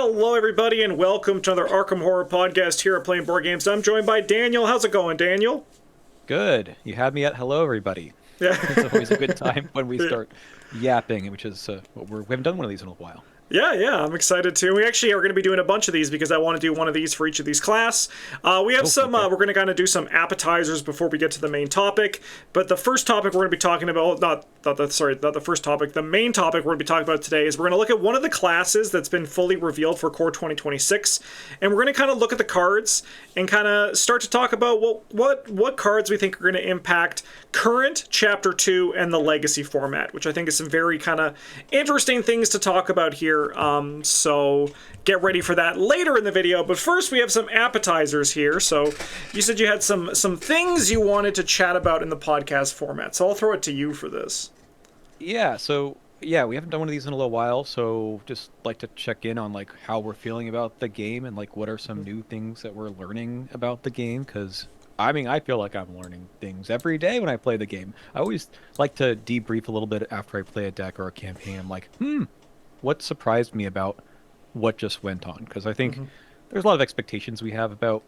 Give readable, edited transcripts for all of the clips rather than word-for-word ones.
Hello, everybody, and welcome to another Arkham Horror podcast here at Playing Board Games. I'm joined by Daniel. How's it going, Daniel? Good. You had me at hello, everybody. Yeah. It's always a good time when we start yapping, which is what we haven't done one of these in a while. Yeah, I'm excited too. We actually are going to be doing a bunch of these because I want to do one of these for each of these class. We have Okay. we're going to kind of do some appetizers before we get to the main topic. But the first topic we're going to be talking about, not the first topic, the main topic we're going to be talking about today is we're going to look at one of the classes that's been fully revealed for Core 2026. And we're going to kind of look at the cards and kind of start to talk about what cards we think are going to impact current Chapter 2 and the Legacy format, which I think is some very kind of interesting things to talk about here. So get ready for that later in the video. But first, we have some appetizers here. So you said you had some things you wanted to chat about in the podcast format. So I'll throw it to you for this. Yeah, we haven't done one of these in a little while, so just like to check in on like how we're feeling about the game and like what are some new things that we're learning about the game, because I feel like I'm learning things every day when I play the game. I always like to debrief a little bit after I play a deck or a campaign. I'm like, what surprised me about what just went on? Because I think there's a lot of expectations we have about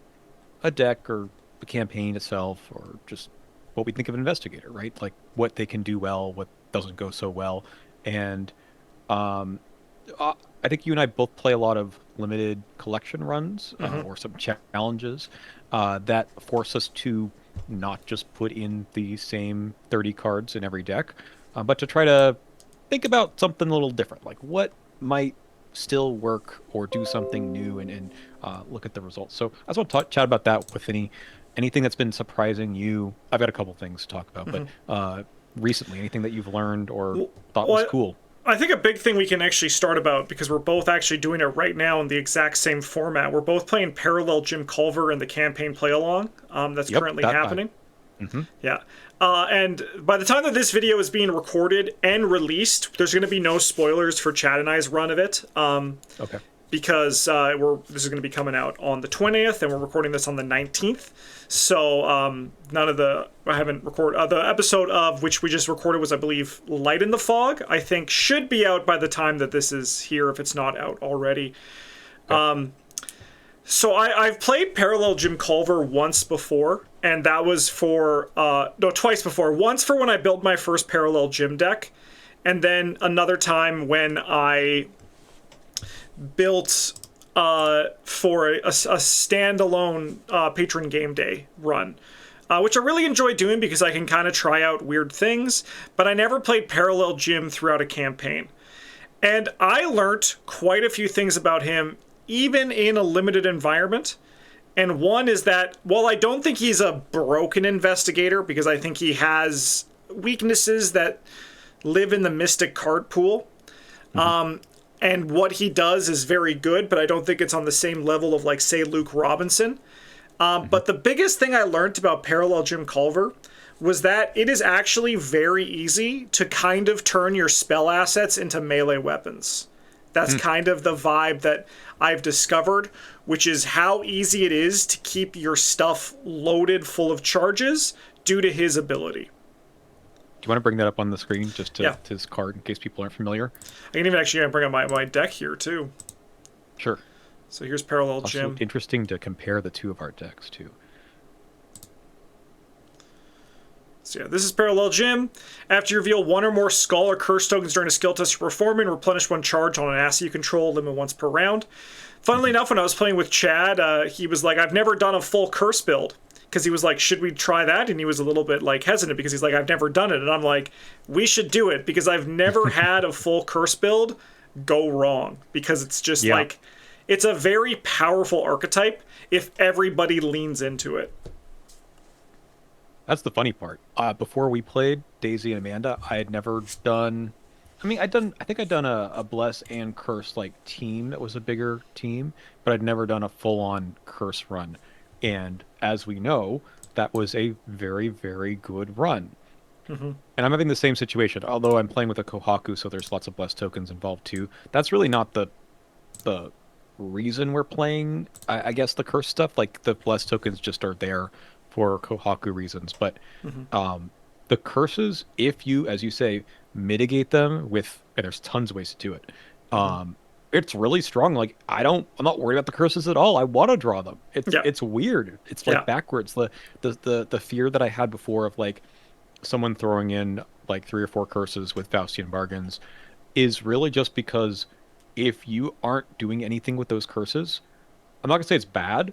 a deck or the campaign itself, or just what we think of an investigator, right? Like what they can do well, what doesn't go so well. And I think you and I both play a lot of limited collection runs or some challenges that force us to not just put in the same 30 cards in every deck, but to try to think about something a little different, like what might still work or do something new, and look at the results. So I just want to chat about that with anything that's been surprising you. I've got a couple things to talk about, but recently, anything that you've learned or thought was cool. I think a big thing we can actually start about, because we're both actually doing it right now in the exact same format. We're both playing parallel Jim Culver in the campaign play along that's currently happening. Yeah. And by the time that this video is being recorded and released, there's going to be no spoilers for Chad and I's run of it. Okay. Because this is going to be coming out on the 20th, and we're recording this on the 19th. So I haven't recorded the episode of which we just recorded was, I believe, Light in the Fog. I think should be out by the time that this is here, if it's not out already. Okay. So I've played Parallel Jim Culver once before, and that was twice before. Once for when I built my first Parallel Jim deck, and then another time when I built for a standalone Patron Game Day run, which I really enjoy doing because I can kind of try out weird things, but I never played Parallel Jim throughout a campaign. And I learned quite a few things about him, even in a limited environment. And one is that, while I don't think he's a broken investigator, because I think he has weaknesses that live in the Mystic card pool, and what he does is very good, but I don't think it's on the same level of, like, say, Luke Robinson. But the biggest thing I learned about Parallel Jim Culver was that it is actually very easy to kind of turn your spell assets into melee weapons. That's kind of the vibe that I've discovered, which is how easy it is to keep your stuff loaded full of charges due to his ability. Do you want to bring that up on the screen, just to his card, in case people aren't familiar? I can even actually bring up my deck here, too. Sure. So here's Parallel Jim. Also interesting to compare the two of our decks, too. So yeah, this is Parallel Jim. After you reveal one or more Skull or Curse tokens during a skill test you're performing, replenish one charge on an asset you control, limit once per round. Funnily enough, when I was playing with Chad, he was like, I've never done a full Curse build. Because he was like, should we try that? And he was a little bit like hesitant because he's like, I've never done it. And I'm like, we should do it, because I've never had a full Curse build go wrong. Because it's just like, it's a very powerful archetype if everybody leans into it. That's the funny part. Before we played Daisy and Amanda, I had never done. I think I'd done a Bless and Curse like team that was a bigger team, but I'd never done a full-on Curse run. And as we know, that was a very, very good run. And I'm having the same situation, although I'm playing with a Kohaku, so there's lots of Bless tokens involved too. That's really not the reason we're playing, I guess, the Curse stuff. Like, the Bless tokens just are there for Kohaku reasons. But the curses, if you, as you say, mitigate them with, and there's tons of ways to do it, it's really strong. Like I'm not worried about the curses at all. I want to draw them. Yeah. It's weird. It's Yeah. like backwards. The fear that I had before of like someone throwing in like 3 or 4 curses with Faustian bargains is really just because if you aren't doing anything with those curses, I'm not gonna say it's bad,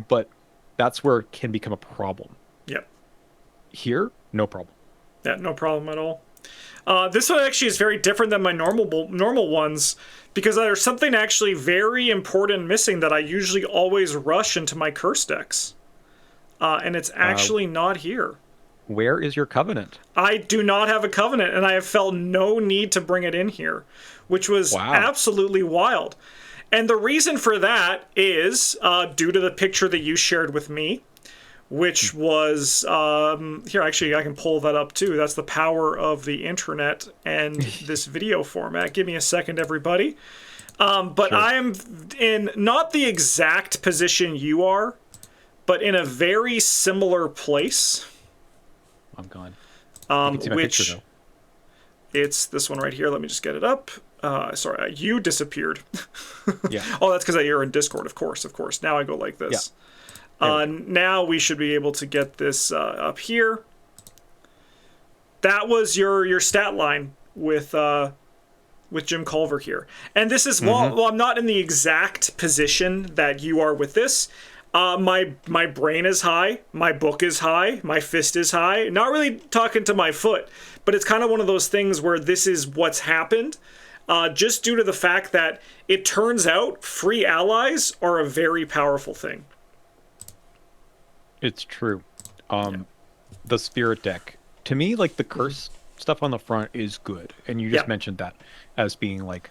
but that's where it can become a problem. Yeah. Here, no problem. Yeah. No problem at all. This one actually is very different than my normal ones because there's something actually very important missing that I usually always rush into my curse decks, and it's actually not here. Where is your covenant? I do not have a covenant, and I have felt no need to bring it in here, which was absolutely wild. And the reason for that is due to the picture that you shared with me, which was here. Actually, I can pull that up too. That's the power of the internet and this video format. Give me a second, everybody. But Sure. I am in not the exact position you are, but in a very similar place. I'm gone. You can see my Which picture, though. it's this one right here. Let me just get it up. Sorry, you disappeared. Yeah. Oh, that's because you're in Discord, of course. Of course. Now I go like this. Now we should be able to get this up here. That was your stat line with Jim Culver here, and this is well, I'm not in the exact position that you are with this. My brain is high, my book is high, my fist is high. Not really talking to my foot, but it's kind of one of those things where this is what's happened. Just due to the fact that it turns out free allies are a very powerful thing. It's true. The spirit deck, to me, like the curse stuff on the front is good, and you just mentioned that as being like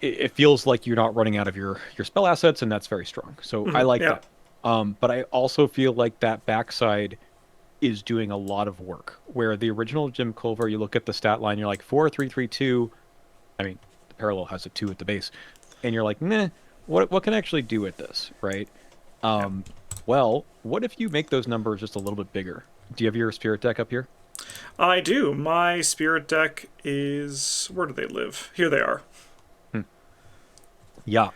it feels like you're not running out of your spell assets, and that's very strong. So I like that. But I also feel like that backside is doing a lot of work. Where the original Jim Culver, you look at the stat line, you're like 4-3-3-2. I mean, the parallel has a 2 at the base, and you're like, meh. What can I actually do with this, right? Well, what if you make those numbers just a little bit bigger? Do you have your spirit deck up here? I do. My spirit deck is... Where do they live? Here they are. Yeah.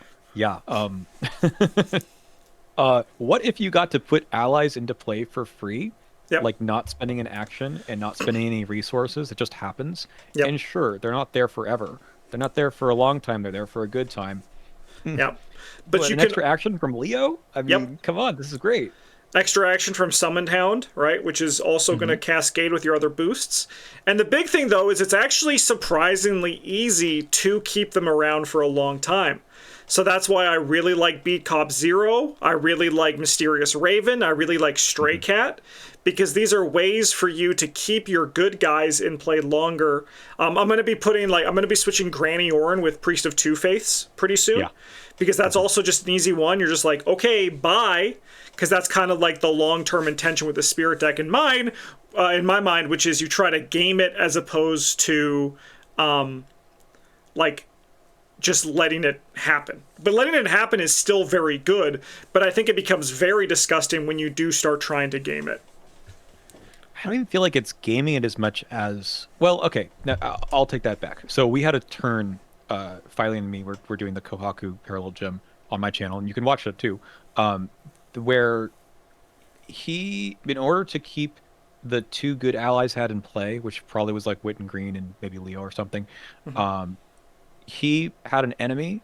What if you got to put allies into play for free? Yep. Like not spending an action and not spending any resources. It just happens. Yep. And sure, they're not there forever. They're not there for a long time. They're there for a good time. Yep. But you an extra action from Leo? I mean, come on, this is great. Extra action from Summoned Hound, right? Which is also going to cascade with your other boosts. And the big thing, though, is it's actually surprisingly easy to keep them around for a long time. So that's why I really like Beat Cop Zero. I really like Mysterious Raven. I really like Stray Cat, because these are ways for you to keep your good guys in play longer. I'm going to be switching Granny Orin with Priest of Two Faiths pretty soon, because that's also just an easy one. You're just like, okay, bye, because that's kind of like the long-term intention with the Spirit deck in my mind, which is you try to game it as opposed to like just letting it happen. But letting it happen is still very good, but I think it becomes very disgusting when you do start trying to game it. I don't even feel like it's gaming it as much as... Well, okay, now, I'll take that back. So we had a turn, Filey and me, we're doing the Kohaku Parallel Gym on my channel, and you can watch it too, where he, in order to keep the 2 good allies had in play, which probably was like Wit and Green and maybe Leo or something, he had an enemy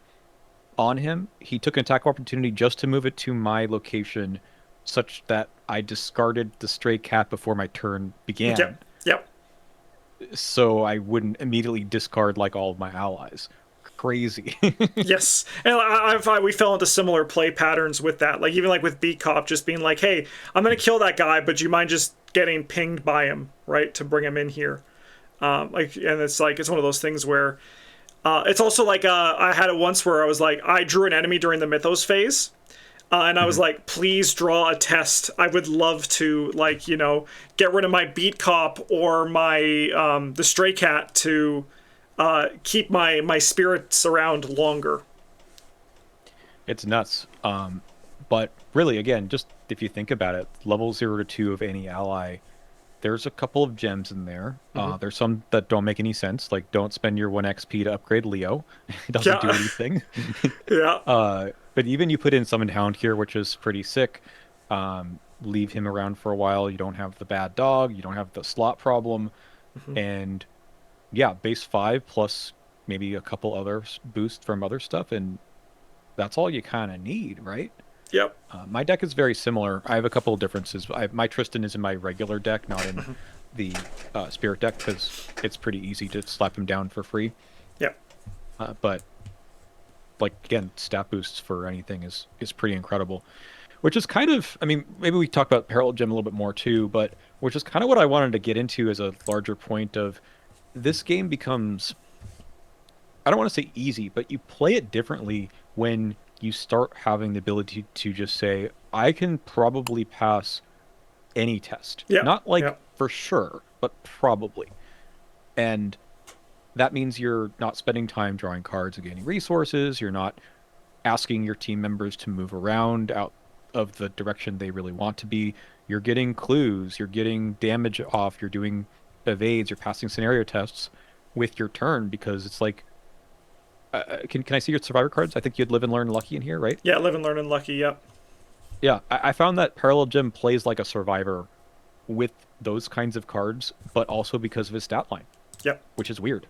on him. He took an attack opportunity just to move it to my location, such that I discarded the Stray Cat before my turn began. Yep. So I wouldn't immediately discard like all of my allies. Crazy. Yes, and we fell into similar play patterns with that. Like even like with Beat Cop, just being like, "Hey, I'm gonna kill that guy, but do you mind just getting pinged by him, right, to bring him in here?" And it's one of those things where it's also like I had it once where I was like, I drew an enemy during the Mythos phase. And I was like, please draw a test. I would love to, get rid of my Beat Cop or my the Stray Cat to keep my spirits around longer. It's nuts. But really, again, just if you think about it, level 0 to 2 of any ally there's a couple of gems in there. Hmm. There's some that don't make any sense, like don't spend your 1 XP to upgrade Leo. It doesn't do Yeah. anything. Yeah. But even you put in Summoned Hound here, which is pretty sick. Leave him around for a while. You don't have the bad dog. You don't have the slot problem. Hmm. And yeah, base 5 plus maybe a couple other boosts from other stuff. And that's all you kind of need, right? Yep. My deck is very similar. I have a couple of differences. My Tristan is in my regular deck, not in the Spirit deck, because it's pretty easy to slap him down for free. Yep. But like again, stat boosts for anything is pretty incredible. Which is kind of, I mean, maybe we talk about Parallel Gem a little bit more too, but which is kind of what I wanted to get into as a larger point of this game becomes, I don't want to say easy, but you play it differently when you start having the ability to just say, I can probably pass any test. Yep. Not like Yep. for sure, but probably. And that means you're not spending time drawing cards and gaining resources. You're not asking your team members to move around out of the direction they really want to be. You're getting clues, you're getting damage off, you're doing evades, you're passing scenario tests with your turn because it's like, can I see your survivor cards? I think you'd live and learn lucky in here, right? Yeah. Live and learn and lucky. Yep. Yeah, I found that Parallel Gem plays like a survivor with those kinds of cards, but also because of his stat line, Yep. which is weird.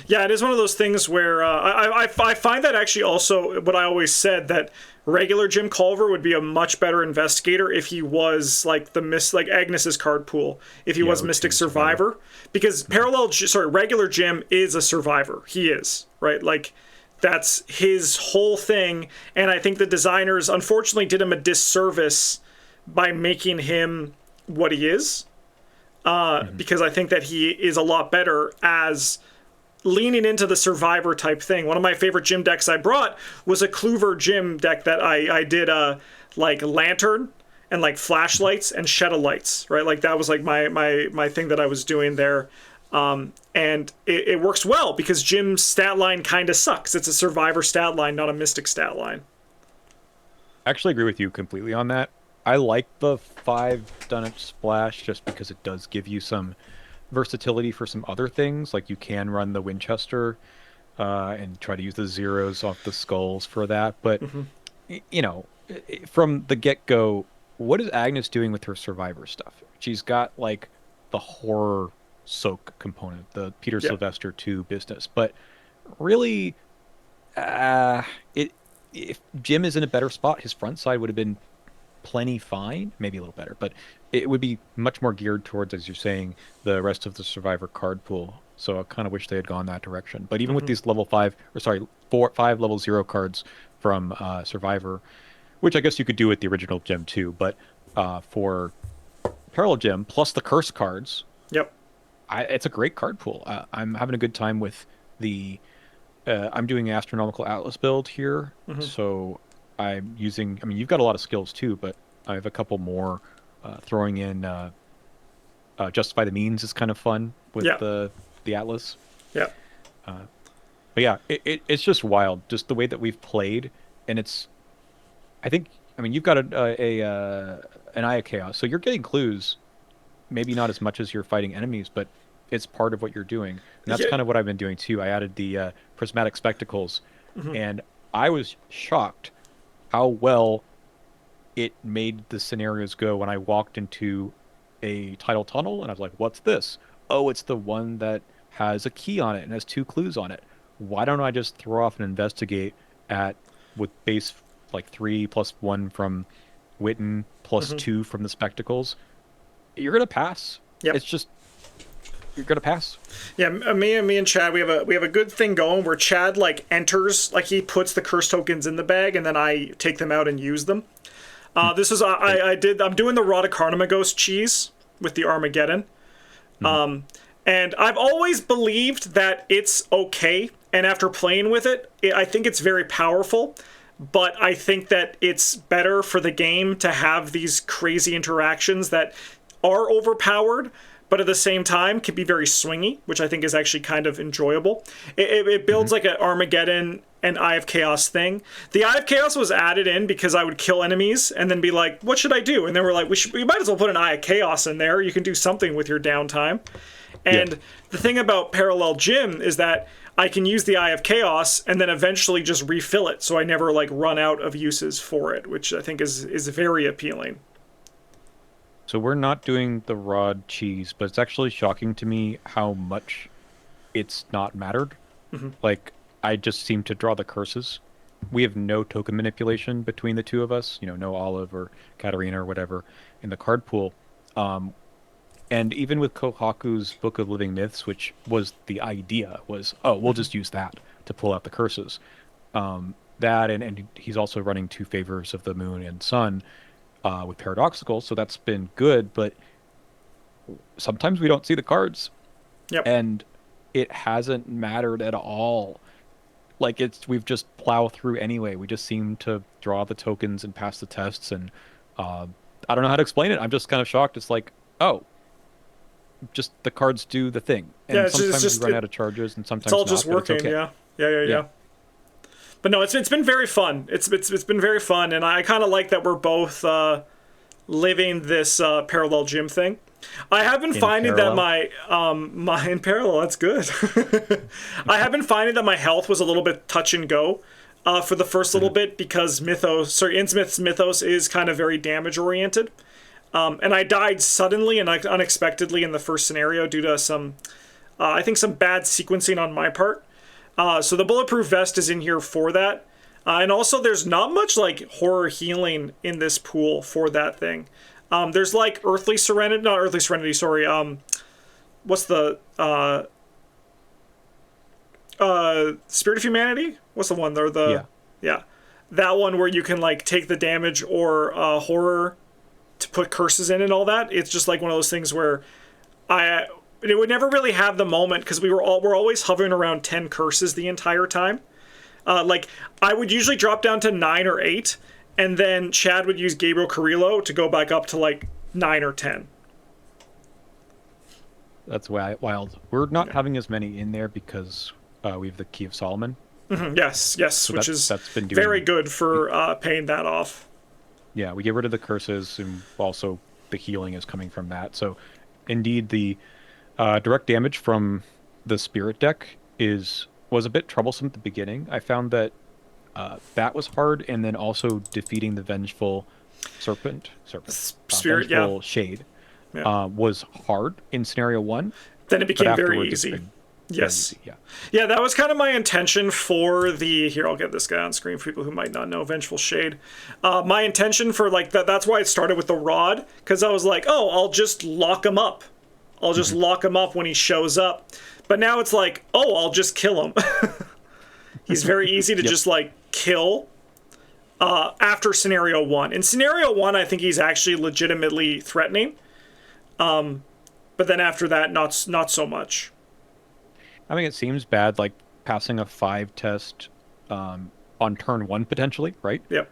Yeah, it is one of those things where I find that actually also what I always said, that regular Jim Culver would be a much better investigator if he was like like Agnes's card pool, if he Yeah, was or Mystic Team Survivor, because regular Jim is a survivor. He is, right? Like that's his whole thing, and I think the designers unfortunately did him a disservice by making him what he is, because I think that he is a lot better as leaning into the survivor type thing. One of my favorite gym decks I brought was a Cleaver gym deck that I did like lantern and like flashlights and shadow lights, right? Like that was like my thing that I was doing there. And it works well because Jim's stat line kind of sucks. It's a survivor stat line, not a mystic stat line. I actually agree with you completely on that. I like the 5 Dunnet Splash just because it does give you some versatility for some other things. Like you can run the Winchester and try to use the zeros off the skulls for that. But, you know, from the get-go, what is Agnes doing with her survivor stuff? She's got like the horror soak component, the Peter Sylvester 2 business. But really, if Jim is in a better spot, his front side would have been plenty fine, maybe a little better, but it would be much more geared towards, as you're saying, the rest of the survivor card pool. So I kind of wish they had gone that direction. But even with these level 5, or sorry, 5 level 0 cards from Survivor, which I guess you could do with the original Gem too, but for Parallel Gem plus the curse cards, Yep. it's a great card pool. I'm having a good time with the. I'm doing Astronomical Atlas build here, so I'm using. I mean, you've got a lot of skills too, but I have a couple more. Throwing in Justify the Means is kind of fun with the Atlas. Yeah. But yeah, it's just wild, just the way that we've played, and it's. I think. I mean, you've got an Eye of Chaos, so you're getting clues. Maybe not as much as you're fighting enemies, but it's part of what you're doing. And that's kind of what I've been doing too. I added the prismatic spectacles, and I was shocked how well it made the scenarios go when I walked into a tidal tunnel and I was like, what's this? Oh, it's the one that has a key on it and has 2 clues on it. Why don't I just throw off and investigate with base like 3 plus 1 from Witten plus 2 from the spectacles? You're gonna pass. Yep. It's just you're gonna pass. Yeah, me and Chad, we have a good thing going where Chad like enters, like he puts the curse tokens in the bag and then I take them out and use them. This is I'm doing the Rodicarnima Ghost cheese with the Armageddon. And I've always believed that it's okay, and after playing with it, I think it's very powerful, but I think that it's better for the game to have these crazy interactions that are overpowered, but at the same time can be very swingy, which I think is actually kind of enjoyable. It builds like an Armageddon and Eye of Chaos thing. The Eye of Chaos was added in because I would kill enemies and then be like, what should I do? And then we're like, we might as well put an Eye of Chaos in there. You can do something with your downtime. And the thing about Parallel Jim is that I can use the Eye of Chaos and then eventually just refill it, so I never like run out of uses for it, which I think is very appealing. So we're not doing the rod cheese, but it's actually shocking to me how much it's not mattered. Like, I just seem to draw the curses. We have no token manipulation between the two of us, no Olive or Katarina or whatever in the card pool. And even with Kohaku's Book of Living Myths, which was the idea, was, we'll just use that to pull out the curses. That, and he's also running 2 favors of the moon and sun with Paradoxical, so that's been good, but sometimes we don't see the cards. And it hasn't mattered at all. Like, we've just plow through anyway. We just seem to draw the tokens and pass the tests, and I don't know how to explain it. I'm just kind of shocked. It's like, just the cards do the thing, and sometimes we run out of charges, and sometimes it's all not, just working. Okay. Yeah. But no, it's been very fun. It's been very fun, and I kind of like that we're both living this Parallel Jim thing. I have been finding that my in parallel, that's good. I have been finding that my health was a little bit touch and go for the first little bit, because Innsmouth's Mythos is kind of very damage oriented. And I died suddenly and unexpectedly in the first scenario due to some bad sequencing on my part. So the Bulletproof Vest is in here for that. And also there's not much like horror healing in this pool for that thing. There's like Spirit of Humanity? What's the one there? Yeah. That one where you can like take the damage or horror to put curses in and all that. It's just like one of those things where it would never really have the moment, because we're always hovering around 10 curses the entire time. Like, I would usually drop down to 9 or 8, and then Chad would use Gabriel Carrillo to go back up to like 9 or 10. That's wild. We're not having as many in there because we have the Key of Solomon. Yes, so which that's been very good for paying that off. Yeah, we get rid of the curses, and also the healing is coming from that. So, indeed, the direct damage from the Spirit deck was a bit troublesome at the beginning. I found that that was hard, and then also defeating the Vengeful Spirit, Vengeful Shade was hard in Scenario 1. Then it became very easy. Yes. Yeah, that was kind of my intention for here, I'll get this guy on screen for people who might not know Vengeful Shade. My intention for like that's why it started with the rod, because I was like, I'll just lock him up. I'll just lock him up when he shows up. But now it's like, I'll just kill him. He's very easy to just like kill after Scenario 1. In Scenario 1, I think he's actually legitimately threatening. But then after that, not so much. I mean, it seems bad, like passing a 5 test on turn 1 potentially, right? Yep.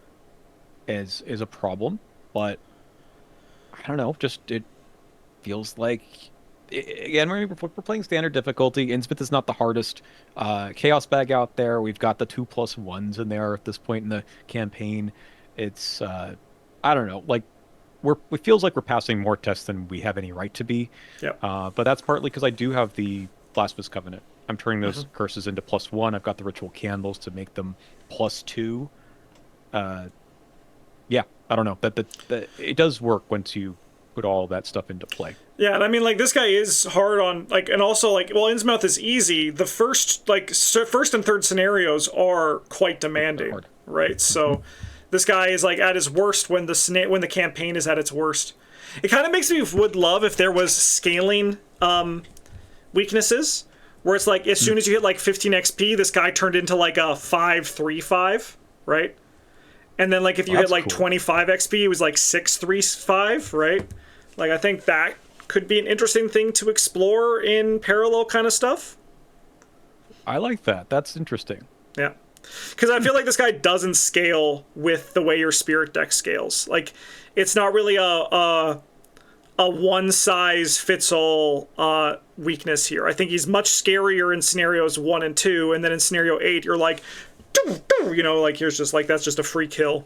Is a problem, but I don't know. Just it feels like again we're playing standard difficulty. Innsmouth is not the hardest chaos bag out there. We've got the 2+1s in there at this point in the campaign. It's I don't know, like it feels like we're passing more tests than we have any right to be. Yep. But that's partly because I do have the Blasphemous Covenant. I'm turning those curses into +1. I've got the Ritual Candles to make them +2. Yeah, I don't know. That it does work once you put all that stuff into play. Yeah, and I mean, like, this guy is hard on, like, and also, like, well, Innsmouth is easy. The first and third scenarios are quite demanding, right? So this guy is, like, at his worst when the campaign is at its worst. It kind of makes me would love if there was scaling weaknesses, where it's like as soon as you hit like 15 XP, this guy turned into like a 5-3-5, right? And then like if you hit like 25 XP, it was like 6-3-5, right? Like I think that could be an interesting thing to explore in parallel kind of stuff. I like that. That's interesting. Yeah. Because I feel like this guy doesn't scale with the way your spirit deck scales. Like, it's not really a a one-size-fits-all weakness here. I think he's much scarier in scenarios 1 and 2, and then in scenario 8, you're like, doo, doo, like here's just like that's just a free kill.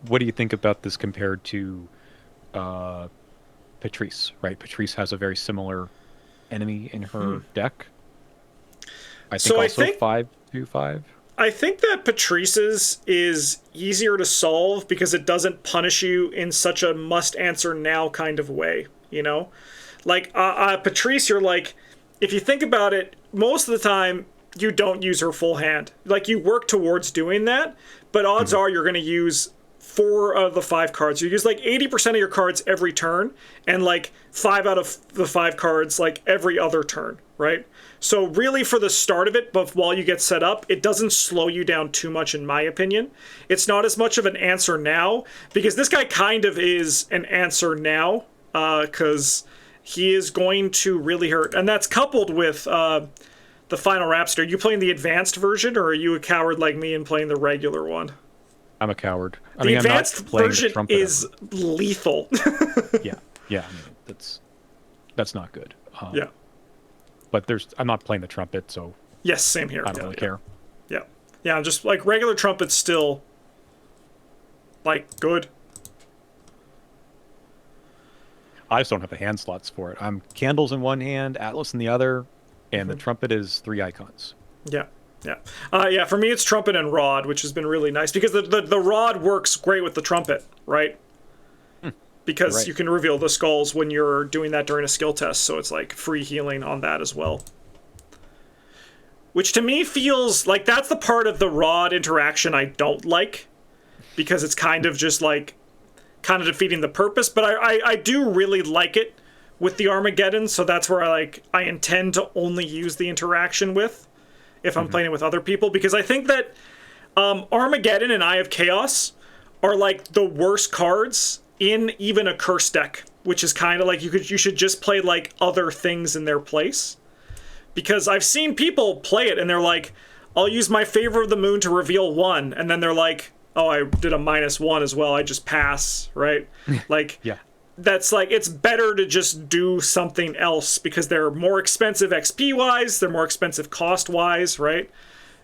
What do you think about this compared to Patrice? Right, Patrice has a very similar enemy in her deck. I think also 5/5. I think that Patrice's is easier to solve because it doesn't punish you in such a must-answer now kind of way, Like, Patrice, you're like, if you think about it, most of the time, you don't use her full hand. Like, you work towards doing that, but odds are you're going to use 4 of the 5 cards. You use, like, 80% of your cards every turn, and, like, 5 out of the 5 cards, like, every other turn, right? So really for the start of it, but while you get set up, it doesn't slow you down too much in my opinion. It's not as much of an answer now, because this guy kind of is an answer now, because he is going to really hurt. And that's coupled with the Final Rapster. Are you playing the advanced version, or are you a coward like me and playing the regular one? I'm a coward. The advanced version is lethal. Yeah. I mean, that's not good. Yeah. But I'm not playing the trumpet, so yes, same here. I don't really care. Yeah, I'm just like regular trumpet's still like good. I just don't have the hand slots for it. I'm candles in one hand, Atlas in the other, and the trumpet is 3 icons. Yeah. For me it's trumpet and rod, which has been really nice because the rod works great with the trumpet, right? Because you can reveal the skulls when you're doing that during a skill test, so it's like free healing on that as well. Which to me feels like that's the part of the rod interaction I don't like, because it's kind of just like kind of defeating the purpose, but I do really like it with the Armageddon, so that's where I intend to only use the interaction with if I'm playing it with other people, because I think that Armageddon and Eye of Chaos are like the worst cards in even a curse deck, which is kind of like you should just play like other things in their place. Because I've seen people play it and they're like, I'll use my Favor of the Moon to reveal 1, and then they're like, oh, I did a -1 as well, I just pass, right? Like, that's like, it's better to just do something else because they're more expensive XP wise, they're more expensive cost wise, right?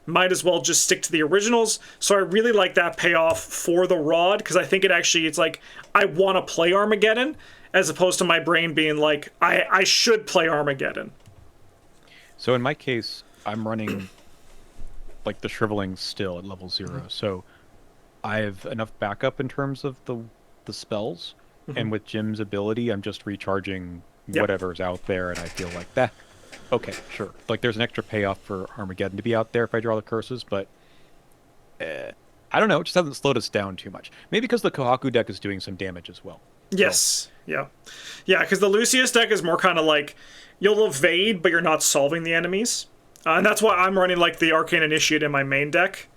Might as well just stick to the originals. So I really like that payoff for the rod, because I think it's like, I want to play Armageddon, as opposed to my brain being like, I should play Armageddon. So in my case, I'm running like the Shriveling still at level 0. So I have enough backup in terms of the spells. And with Jim's ability, I'm just recharging whatever's out there, and I feel like that. Okay, sure. Like, there's an extra payoff for Armageddon to be out there if I draw the curses, but I don't know. It just hasn't slowed us down too much. Maybe because the Kohaku deck is doing some damage as well. Yes, so. Yeah, because the Lucius deck is more kind of like, you'll evade, but you're not solving the enemies. And that's why I'm running, like, the Arcane Initiate in my main deck,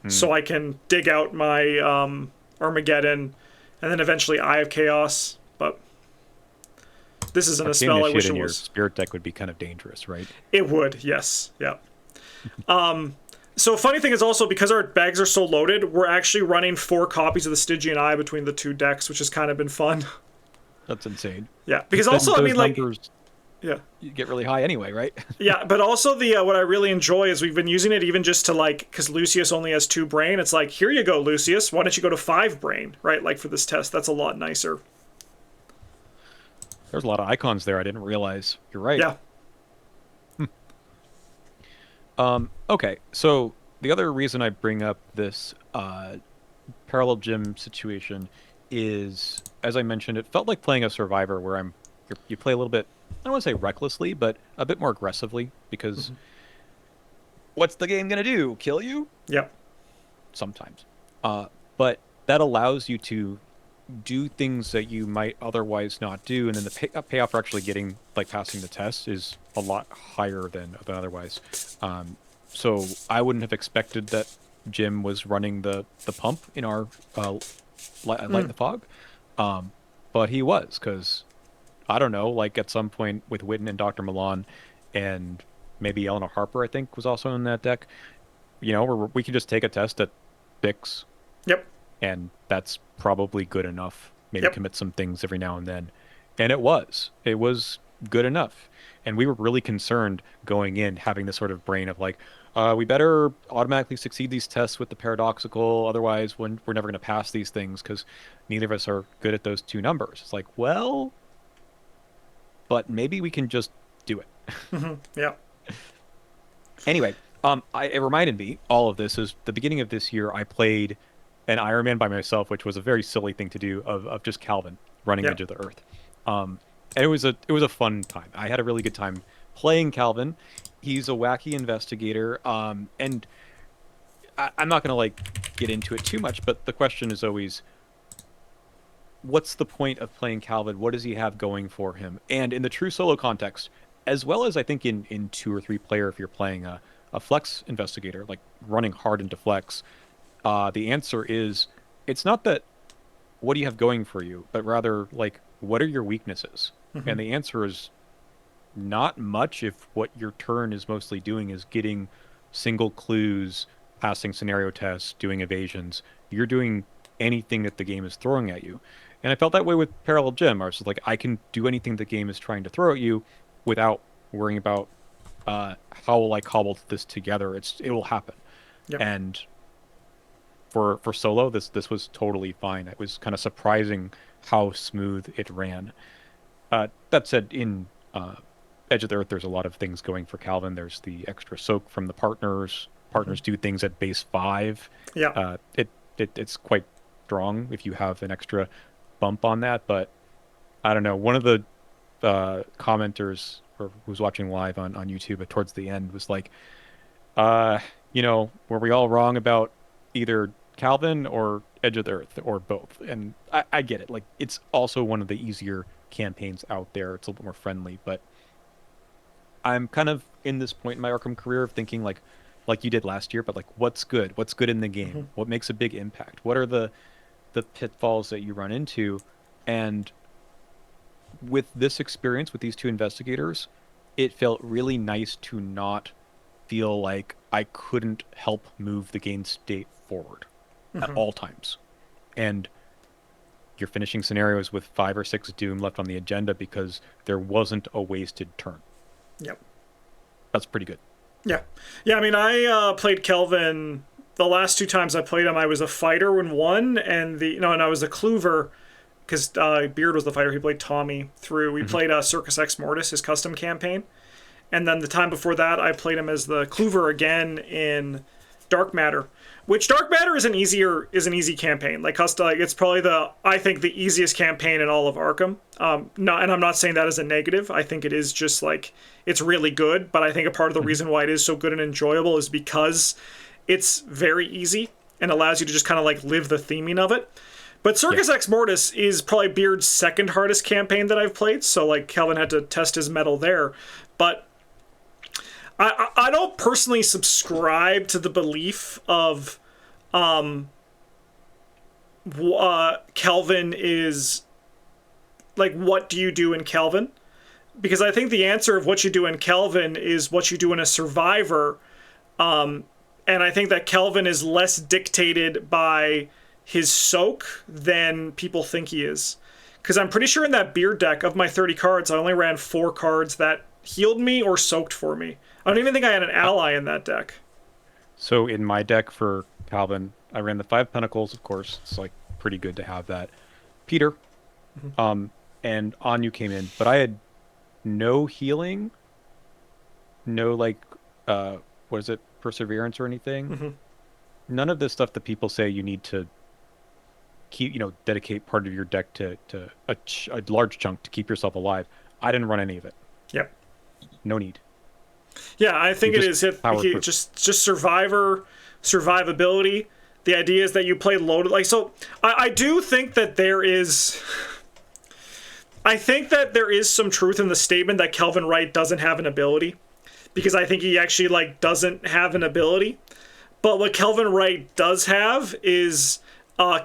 so I can dig out my Armageddon, and then eventually Eye of Chaos, but this isn't a spell I wish it was. Your spirit deck would be kind of dangerous, right? It would, yes. Yeah. So funny thing is also, because our bags are so loaded, we're actually running 4 copies of the Stygian Eye between the 2 decks, which has kind of been fun. That's insane. Yeah, because also, I mean, like... You get really high anyway, right? Yeah, but also what I really enjoy is we've been using it even just to, like, because Lucius only has 2 brain. It's like, here you go, Lucius. Why don't you go to 5 brain, right? Like, for this test. That's a lot nicer. There's a lot of icons there I didn't realize. You're right. Yeah. Okay, so the other reason I bring up this parallel gym situation is, as I mentioned, it felt like playing a Survivor where you play a little bit, I don't want to say recklessly, but a bit more aggressively, because what's the game going to do? Kill you? Yep. Sometimes. But that allows you to do things that you might otherwise not do, and then the payoff for actually getting, like, passing the test is a lot higher than otherwise. So I wouldn't have expected that Jim was running the pump in our Light in the Fog, but he was, because I don't know, like, at some point with Witten and Dr. Milan, and maybe Eleanor Harper, I think, was also in that deck, you know, we can just take a test at 6. Yep. And that's probably good enough maybe Yep. commit some things every now and then. And it was good enough. And we were really concerned going in, having this sort of brain of like, we better automatically succeed these tests with the paradoxical, otherwise we're never going to pass these things because neither of us are good at those two numbers. It's like, well, but maybe we can just do it. Yeah. Anyway, it reminded me, all of this is the beginning of this year, I played an Iron Man by myself, which was a very silly thing to do of just Calvin running Yeah. Edge of the Earth. And it was a fun time. I had a really good time playing Calvin. He's a wacky investigator, and I'm not gonna like get into it too much, but the question is always, what's the point of playing Calvin? What does he have going for him? And in the true solo context, as well as I think in 2 or 3 player, if you're playing a flex investigator, like running hard into flex, the answer is it's not that what do you have going for you, but rather like what are your weaknesses? And the answer is not much if what your turn is mostly doing is getting single clues, passing scenario tests, doing evasions. You're doing anything that the game is throwing at you. And I felt that way with Parallel Gym. I was just like, I can do anything the game is trying to throw at you without worrying about how will I cobble this together. It will happen. Yep. And for solo, this was totally fine. It was kind of surprising how smooth it ran. That said, in Edge of the Earth, there's a lot of things going for Calvin. There's the extra soak from the partners. Partners do things at base 5. Yeah. It's quite strong if you have an extra bump on that. But I don't know. One of the commenters who was watching live on YouTube towards the end was like, were we all wrong about either Calvin or Edge of the Earth or both? And I get it. Like, it's also one of the easier campaigns out there. It's a little bit more friendly, but I'm kind of in this point in my Arkham career of thinking like you did last year, but like what's good? What's good in the game? What makes a big impact? What are the pitfalls that you run into? And with this experience with these 2 investigators, it felt really nice to not feel like I couldn't help move the game state forward at all times. And you're finishing scenarios with 5 or 6 doom left on the agenda because there wasn't a wasted turn. Yep. That's pretty good. Yeah. Yeah, I mean, I played Kelvin the last 2 times I played him. I was a fighter in one, and I was a Cleaver because Beard was the fighter. He played Tommy through. We played Circus Ex Mortis, his custom campaign. And then the time before that, I played him as the Cleaver again in Dark Matter, which Dark Matter is an easy campaign. Like it's probably I think the easiest campaign in all of Arkham. And I'm not saying that as a negative. I think it is just like it's really good. But I think a part of the reason why it is so good and enjoyable is because it's very easy and allows you to just kind of like live the theming of it. But Circus Ex Mortis is probably Beard's second hardest campaign that I've played. So like Kelvin had to test his mettle there, but I don't personally subscribe to the belief of Kelvin is like, what do you do in Kelvin? Because I think the answer of what you do in Kelvin is what you do in a survivor. And I think that Kelvin is less dictated by his soak than people think he is. Because I'm pretty sure in that Beard deck, of my 30 cards, I only ran 4 cards that healed me or soaked for me. I don't even think I had an ally in that deck. So in my deck for Calvin, I ran the 5 Pentacles, of course. It's like pretty good to have that. Peter, and Anu came in, but I had no healing, no like, what is it, perseverance or anything. None of this stuff that people say you need to keep, dedicate part of your deck to a large chunk to keep yourself alive. I didn't run any of it. Yep. No need. Yeah, I think it is just survivability. The idea is that you play loaded. Like, so I do think that there is some truth in the statement that Kelvin Wright doesn't have an ability, because I think he actually like doesn't have an ability. But what Kelvin Wright does have is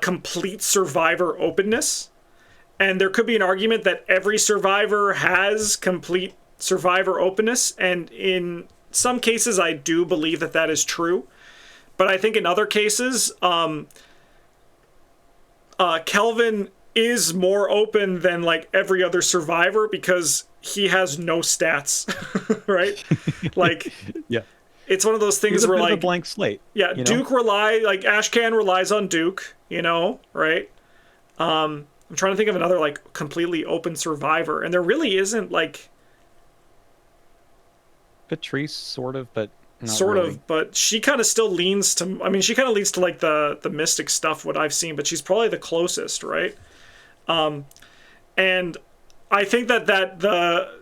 complete survivor openness. And there could be an argument that every survivor has complete survivor openness, and in some cases I do believe that that is true, but I think in other cases Kelvin is more open than like every other survivor because he has no stats, right? Like Yeah. it's one of those He's things a where bit of a like blank slate. yeah, You know? Duke like Ashcan relies on Duke, you know, right? I'm trying to think of another like completely open survivor, and there really isn't like Patrice, sort of, but not sort really. of, but she kind of still leans to. I mean, she kind of leans to like the mystic stuff, what I've seen, but she's probably the closest, right? And I think that the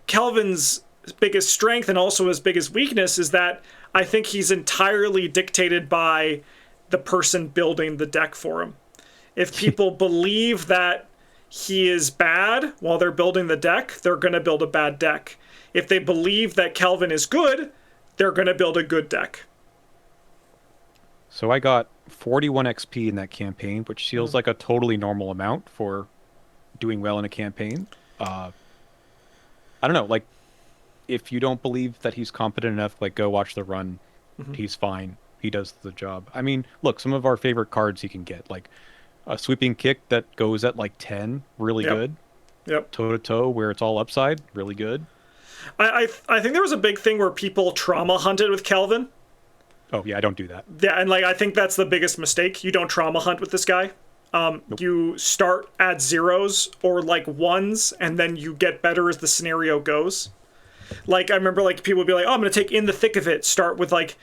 Kelvin's biggest strength and also his biggest weakness is that I think he's entirely dictated by the person building the deck for him. If people believe that he is bad while they're building the deck, they're going to build a bad deck. If they believe that Kelvin is good, they're going to build a good deck. So I got 41 XP in that campaign, which feels like a totally normal amount for doing well in a campaign. I don't know, like, if you don't believe that he's competent enough, like, go watch the run. He's fine. He does the job. I mean, look, some of our favorite cards he can get, like a sweeping kick that goes at like 10, really Yep. good. Yep. Toe to toe, where it's all upside, really good. I think there was a big thing where people trauma hunted with Kelvin. Oh yeah, I don't do that. Yeah, and like I think that's the biggest mistake. You don't trauma hunt with this guy. Nope. You start at zeros or like ones, and then you get better as the scenario goes. Like I remember, like people would be like, "Oh, I'm gonna take In the Thick of It." Start with like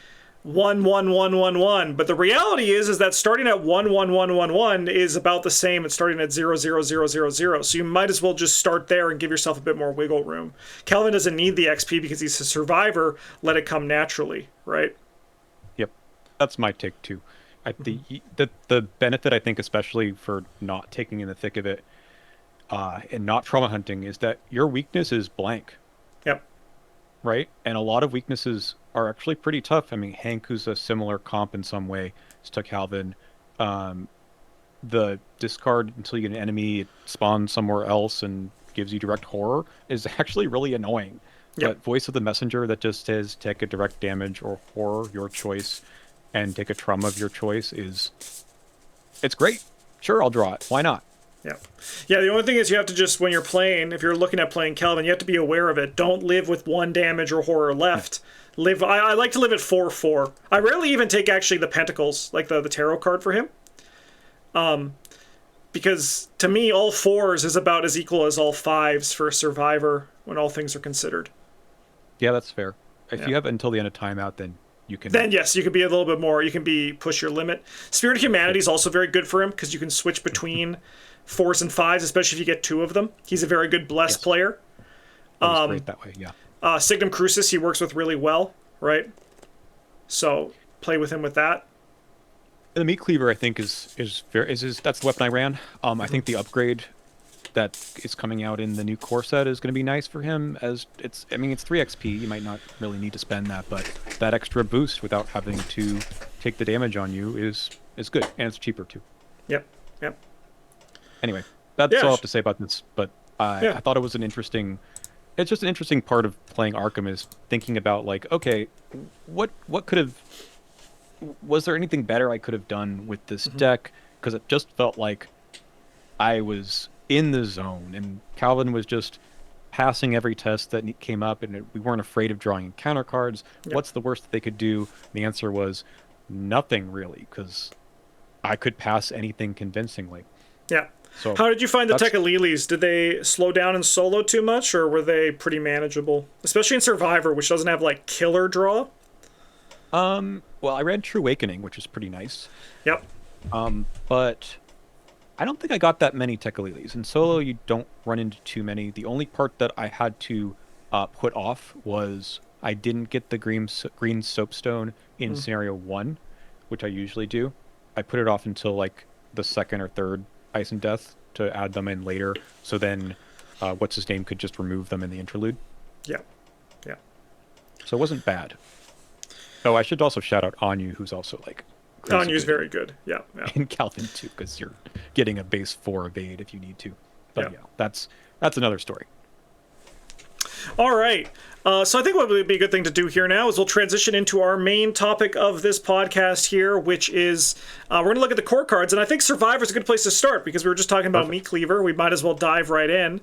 1 1 1 1 1, but the reality is that starting at 1 1 1 1 1 is about the same as starting at 0 0 0 0 0. So you might as well just start there and give yourself a bit more wiggle room. Calvin doesn't need the XP because he's a survivor. Let it come naturally, right? Yep, that's my take too. The benefit, I think, especially for not taking in the thick of it and not trauma hunting, is that your weakness is blank, Yep. right? And a lot of weaknesses are actually pretty tough. I mean, Hank, who's a similar comp in some way, to Calvin. The discard until you get an enemy, it spawns somewhere else and gives you direct horror is actually really annoying. Yep. But Voice of the Messenger that just says take a direct damage or horror, your choice, and take a trauma of your choice it's great. Sure, I'll draw it. Why not? Yeah. Yeah, the only thing is you have to just, when you're playing, if you're looking at playing Calvin, you have to be aware of it. Don't live with 1 damage or horror left. I like to live at 4/4. I rarely even take actually the Pentacles, like the tarot card for him. Because to me, all 4s is about as equal as all 5s for a survivor when all things are considered. Yeah, that's fair. If Yeah. you have until the end of timeout, then you can. Then yes, you can be a little bit more. You can push your limit. Spirit of Humanity is also very good for him because you can switch between 4s and 5s, especially if you get 2 of them. He's a very good bless player. That great that way. Yeah. Signum Crucis he works with really well, right? So play with him with that. The Meat Cleaver, I think, is that's the weapon I ran. I think the upgrade that is coming out in the new core set is going to be nice for him. As it's 3 XP. You might not really need to spend that, but that extra boost without having to take the damage on you is good, and it's cheaper too. Yep. Yep. Anyway, that's all I have to say about this. But I thought it was it's just an interesting part of playing Arkham is thinking about like, okay, what could have, was there anything better I could have done with this deck? Because it just felt like I was in the zone and Calvin was just passing every test that came up, and we weren't afraid of drawing encounter cards. Yep. What's the worst that they could do? The answer was nothing really, because I could pass anything convincingly. Yeah. So how did you find the Tekalilis? Did they slow down in solo too much, or were they pretty manageable? Especially in Survivor, which doesn't have like killer draw. Well, I read True Awakening, which is pretty nice. Yep. But I don't think I got that many Tekalilis. In solo, you don't run into too many. The only part that I had to put off was I didn't get the green soapstone in scenario 1, which I usually do. I put it off until like the second or third Ice and Death to add them in later. So then, what's his name could just remove them in the interlude. Yeah. Yeah. So it wasn't bad. Oh, I should also shout out Anu, who's also like. Anu's very good. Yeah. Yeah. And Calvin too, because you're getting a base 4 evade if you need to. But yeah, that's another story. All right. So I think what would be a good thing to do here now is we'll transition into our main topic of this podcast here, which is we're going to look at the core cards. And I think Survivor is a good place to start because we were just talking about Meat Cleaver. We might as well dive right in.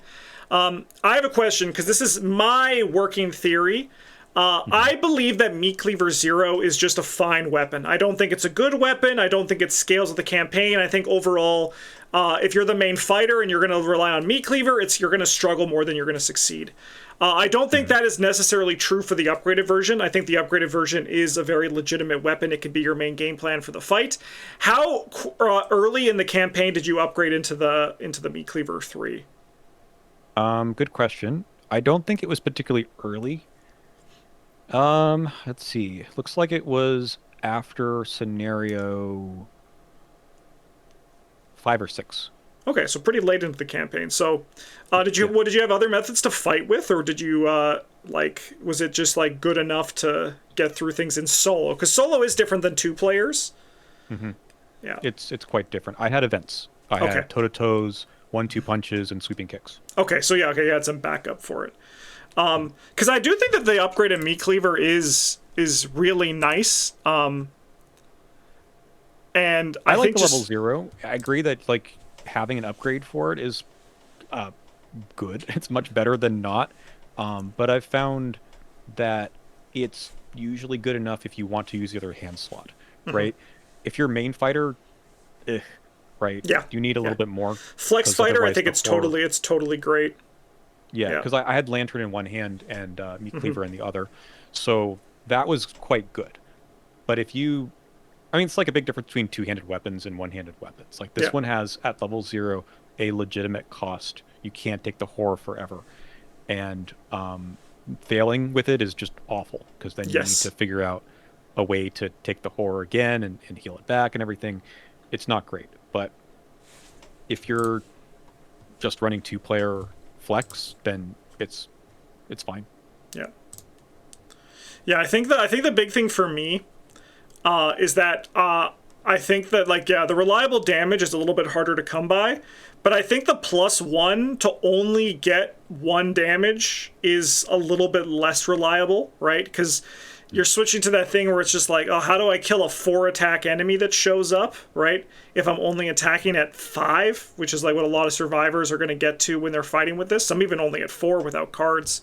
I have a question because this is my working theory. I believe that Meat Cleaver Zero is just a fine weapon. I don't think it's a good weapon. I don't think it scales with the campaign. I think overall, if you're the main fighter and you're going to rely on Meat Cleaver, you're going to struggle more than you're going to succeed. I don't think that is necessarily true for the upgraded version. I think the upgraded version is a very legitimate weapon. It could be your main game plan for the fight. How early in the campaign did you upgrade into the Meat Cleaver 3? Good question. I don't think it was particularly early. Let's see. Looks like it was after scenario 5 or 6. Okay, so pretty late into the campaign. So, did you have other methods to fight with, or did you was it just like good enough to get through things in solo? Because solo is different than 2 players. Mm-hmm. Yeah, it's quite different. I had events. I had toe-to-toes, 1-2 punches, and sweeping kicks. Okay, so you had some backup for it. Because I do think that the upgraded Meat Cleaver is really nice. And I like think the level 0. I agree that like having an upgrade for it is good. It's much better than not. But I've found that it's usually good enough if you want to use the other hand slot, right? If you're main fighter, right? Yeah, you need a little bit more. Flex fighter, I think it's totally great. Yeah, because I had Lantern in one hand and Meat Cleaver in the other, so that was quite good. But if you, I mean, it's like a big difference between 2-handed weapons and 1-handed weapons. Like this one has at level 0 a legitimate cost. You can't take the horror forever, and failing with it is just awful because then you need to figure out a way to take the horror again and heal it back and everything. It's not great, but if you're just running 2-player flex, then it's fine. Yeah, I think the big thing for me is that I think that the reliable damage is a little bit harder to come by, but I think the +1 to only get 1 damage is a little bit less reliable, right? Because you're switching to that thing where it's just like, oh, how do I kill a 4-attack enemy that shows up, right? If I'm only attacking at 5, which is like what a lot of survivors are going to get to when they're fighting with this. Some even only at 4 without cards.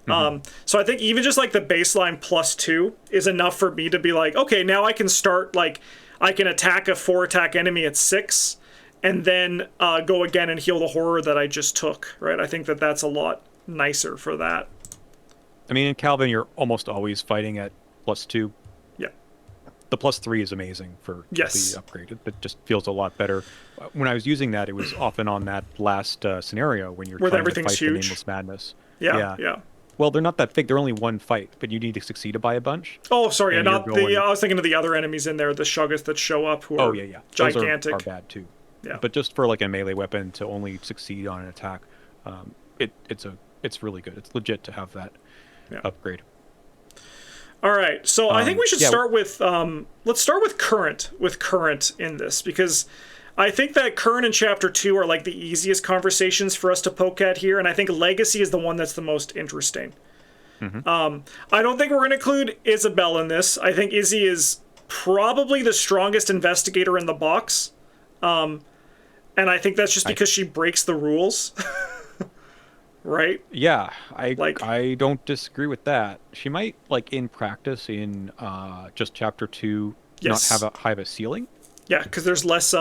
So I think even just like the baseline +2 is enough for me to be like, okay, now I can start, like, I can attack a 4-attack enemy at 6 and then go again and heal the horror that I just took, right? I think that that's a lot nicer for that. I mean, in Calvin, you're almost always fighting at +2. Yeah. The +3 is amazing for the upgrade. It just feels a lot better. When I was using that, it was often on that last scenario when you're trying to fight the Nameless Madness. Yeah. Well, they're not that big. They're only 1 fight, but you need to succeed by a bunch. Oh, sorry. I was thinking of the other enemies in there, the Shuggas that show up who are gigantic. Those are bad too. Yeah. But just for like a melee weapon to only succeed on an attack, it's really good. It's legit to have that upgrade. All right, so I think we should start with let's start with current in this, because I think that current and chapter 2 are like the easiest conversations for us to poke at here, and I think legacy is the one that's the most interesting. I don't think we're going to include Isabel in this. I think Izzy is probably the strongest investigator in the box, and I think that's just because she breaks the rules. Right? Yeah, I don't disagree with that. She might, like, in practice in just chapter 2, not have a high of a ceiling. Yeah, because there's less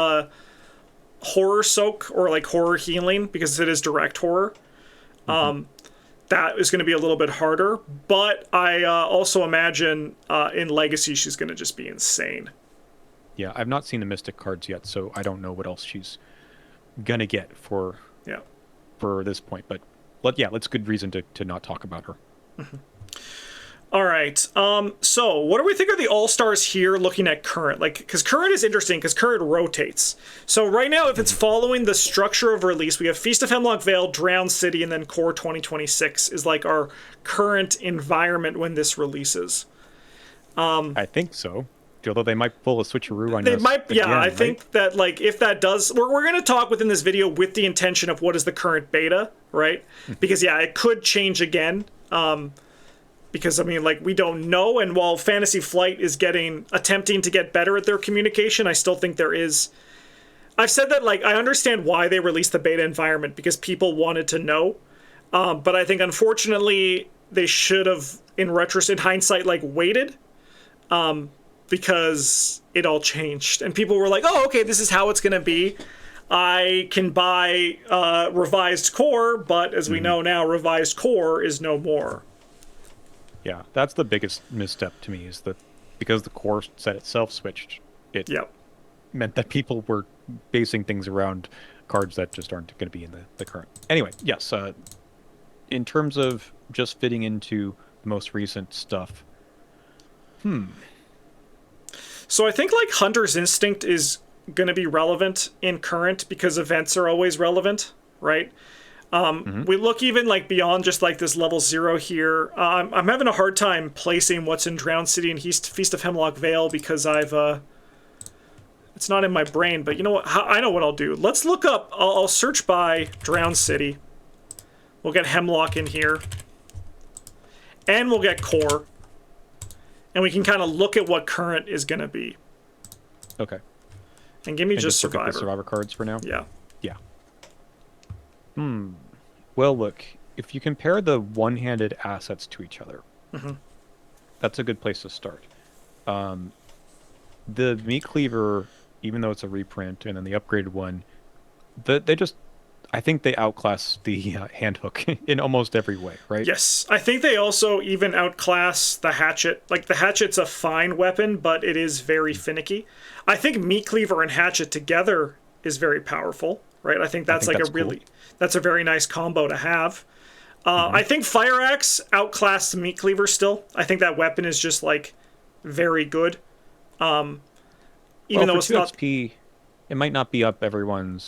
horror soak or like horror healing, because it is direct horror. That is going to be a little bit harder, but I also imagine in Legacy she's going to just be insane. Yeah, I've not seen the Mystic cards yet, so I don't know what else she's gonna get for this point, but let's good reason to not talk about her. All right. So what do we think are the all-stars here looking at current? Like, because current is interesting because current rotates. So right now, if it's following the structure of release, we have Feast of Hemlock Vale, Drowned City, and then Core 2026 is like our current environment when this releases. I think so. Although they might pull a switcheroo on They us might, yeah. again, I right? think that like if that does, we're going to talk within this video with the intention of what is the current beta, right? Because yeah, it could change again. Because I mean, like we don't know, and while Fantasy Flight is attempting to get better at their communication, I still think there is. I've said that like I understand why they released the beta environment because people wanted to know, but I think unfortunately they should have, in hindsight, like waited. Because it all changed and people were like, oh, okay, this is how it's going to be. I can buy revised core, but as we know now, revised core is no more. Yeah, that's the biggest misstep to me, is that because the core set itself switched, it meant that people were basing things around cards that just aren't going to be in the current. Anyway, yes, in terms of just fitting into the most recent stuff, So I think like Hunter's Instinct is going to be relevant in current because events are always relevant, right? We look even like beyond just like this level 0 here. I'm having a hard time placing what's in Drowned City and Feast of Hemlock Vale because it's not in my brain, but you know what? I know what I'll do. Let's look up, I'll search by Drowned City. We'll get Hemlock in here. And we'll get Core. And we can kind of look at what current is going to be. Okay. And give me And just look at Survivor. the Survivor cards for now? Yeah. Yeah. Well, look, if you compare the one-handed assets to each other, that's a good place to start. The Meat Cleaver, even though it's a reprint, and then the upgraded one, I think they outclass the handhook in almost every way, right? Yes. I think they also even outclass the hatchet. Like, the hatchet's a fine weapon, but it is very finicky. I think Meat Cleaver and hatchet together is very powerful, right? I think that's cool. That's a very nice combo to have. I think Fire Axe outclassed Meat Cleaver still. I think that weapon is just, like, very good. Even though it's not... XP, it might not be up on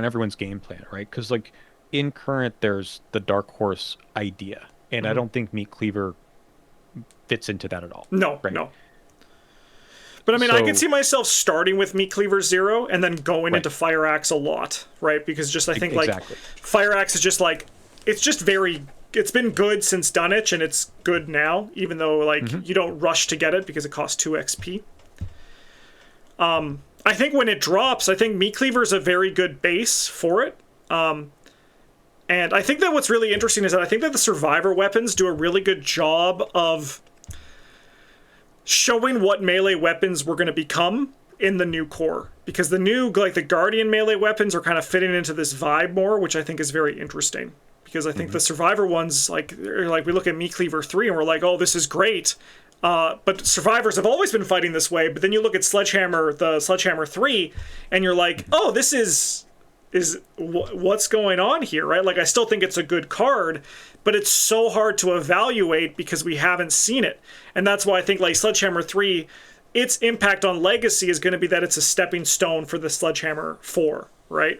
everyone's game plan, right? Because like in current, there's the Dark Horse idea, and I don't think Meat Cleaver fits into that at all. No, right? no. But I mean, I could see myself starting with Meat Cleaver 0 and then going into Fire Axe a lot, right? Because just I think like Fire Axe is just like it's been good since Dunwich, and it's good now, even though like you don't rush to get it because it costs 2 XP. I think when it drops, I think Meat Cleaver is a very good base for it. And I think that what's really interesting is that I think that the Survivor weapons do a really good job of showing what melee weapons we're going to become in the new core. Because the new, like the Guardian melee weapons are kind of fitting into this vibe more, which I think is very interesting. Because I think the Survivor ones, like we look at Meat Cleaver 3 and we're like, oh, this is great. But survivors have always been fighting this way. But then you look at the Sledgehammer 3, and you're like, oh, this is what's going on here, right? Like, I still think it's a good card, but it's so hard to evaluate because we haven't seen it. And that's why I think, like, Sledgehammer 3, its impact on Legacy is going to be that it's a stepping stone for the Sledgehammer 4, right?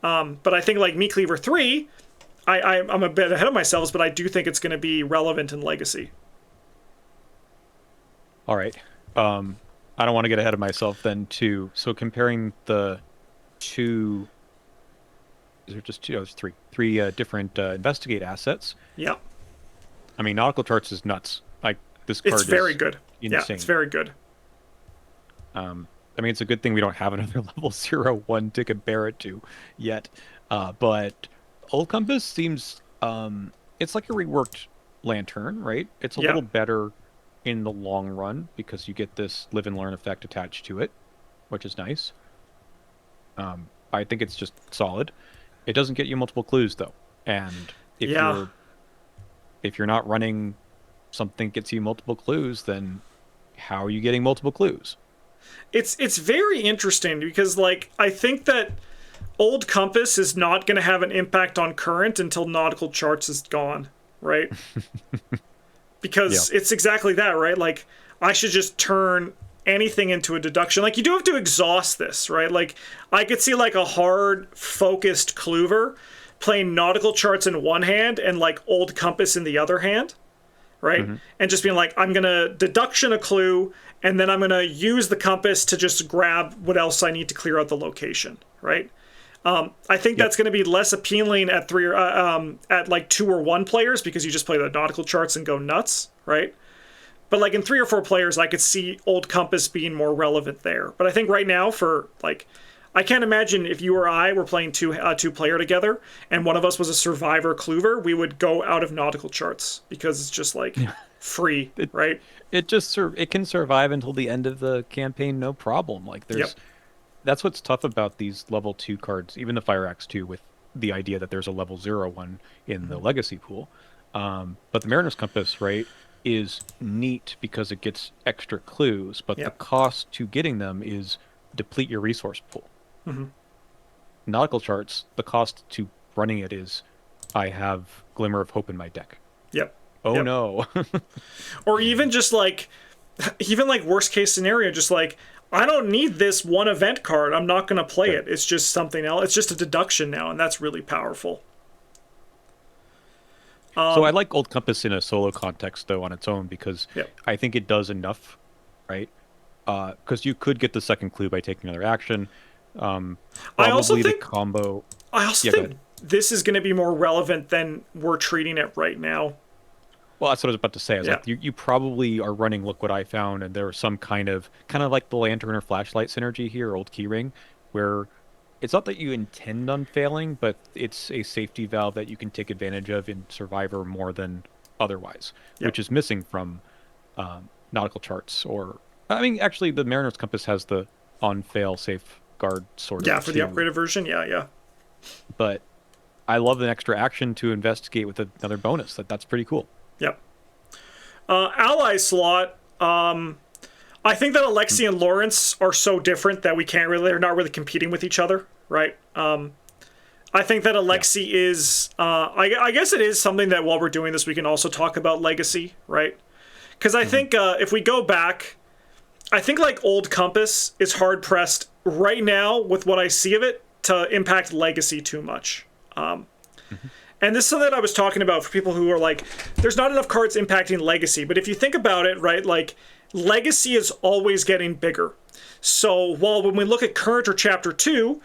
But I think, like, Meat Cleaver 3, I'm a bit ahead of myself, but I do think it's going to be relevant in Legacy. All right. I don't want to get ahead of myself then, too. So comparing the two... Is there just two? Oh, there's three. Three different Investigate assets. Yeah. I mean, Nautical Charts is nuts. Like, this card is very good. Insane. Yeah, it's very good. I mean, it's a good thing we don't have another level 0-1 to compare it to yet. But Old Compass seems... it's like a reworked Lantern, right? It's a little better in the long run because you get this live and learn effect attached to it, which is nice. I think it's just solid. It doesn't get you multiple clues though, and if you're not running something that gets you multiple clues, then how are you getting multiple clues? It's very interesting because like I think that Old Compass is not going to have an impact on current until Nautical Charts is gone, right? Because it's exactly that, right? Like, I should just turn anything into a deduction. Like, you do have to exhaust this, right? Like, I could see, like, a hard, focused Cleaver playing Nautical Charts in one hand and, like, Old Compass in the other hand, right? And just being like, I'm going to deduction a clue and then I'm going to use the compass to just grab what else I need to clear out the location, right? I think that's going to be less appealing at at like 2 or 1 players, because you just play the nautical charts and go nuts, right? But like in 3 or 4 players, I could see Old Compass being more relevant there. But I think right now for like, I can't imagine if you or I were playing two-player together and one of us was a survivor Cleaver, we would go out of nautical charts because it's just like free, right? It can survive until the end of the campaign, no problem. Like that's what's tough about these level 2 cards, even the Fire Axe 2, with the idea that there's a level 0 one in the legacy pool. But the Mariner's Compass, right, is neat because it gets extra clues, but the cost to getting them is deplete your resource pool. Nautical charts, the cost to running it is I have Glimmer of Hope in my deck. Oh no. Or even just like, worst case scenario, just like, I don't need this one event card. I'm not going to play it. It's just something else. It's just a deduction now, and that's really powerful. So I like Old Compass in a solo context, though, on its own, because I think it does enough, right? Because you could get the second clue by taking another action. I also think the combo. I also think this is going to be more relevant than we're treating it right now. Well, that's what I was about to say. I was like, you probably are running Look What I Found, and there's some kind of like the lantern or flashlight synergy here, Old Keyring, where it's not that you intend on failing, but it's a safety valve that you can take advantage of in Survivor more than otherwise, which is missing from nautical charts. Or, I mean, actually, the Mariner's Compass has the on-fail safeguard sort of. Yeah, for the upgraded version, yeah. But I love an extra action to investigate with another bonus. That's pretty cool. Yep. Ally slot. I think that Alexi and Lawrence are so different that they're not really competing with each other, right? I think that Alexi is, I guess it is something that while we're doing this, we can also talk about Legacy, right? Because I think if we go back, I think like Old Compass is hard pressed right now with what I see of it to impact Legacy too much. And this is something that I was talking about for people who are like, there's not enough cards impacting Legacy. But if you think about it, right, like Legacy is always getting bigger. So while when we look at current or chapter 2,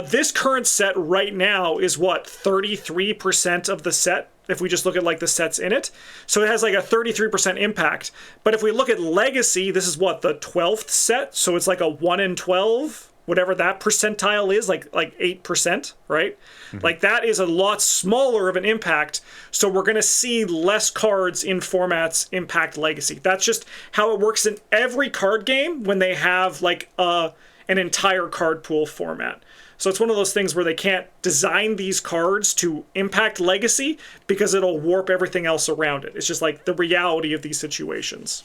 this current set right now is what, 33% of the set, if we just look at like the sets in it. So it has like a 33% impact. But if we look at Legacy, this is what, the 12th set? So it's like a 1 in 12, whatever that percentile is, like 8%, right? Like that is a lot smaller of an impact. So we're going to see less cards in formats impact Legacy. That's just how it works in every card game when they have like an entire card pool format. So it's one of those things where they can't design these cards to impact Legacy because it'll warp everything else around it. It's just like the reality of these situations.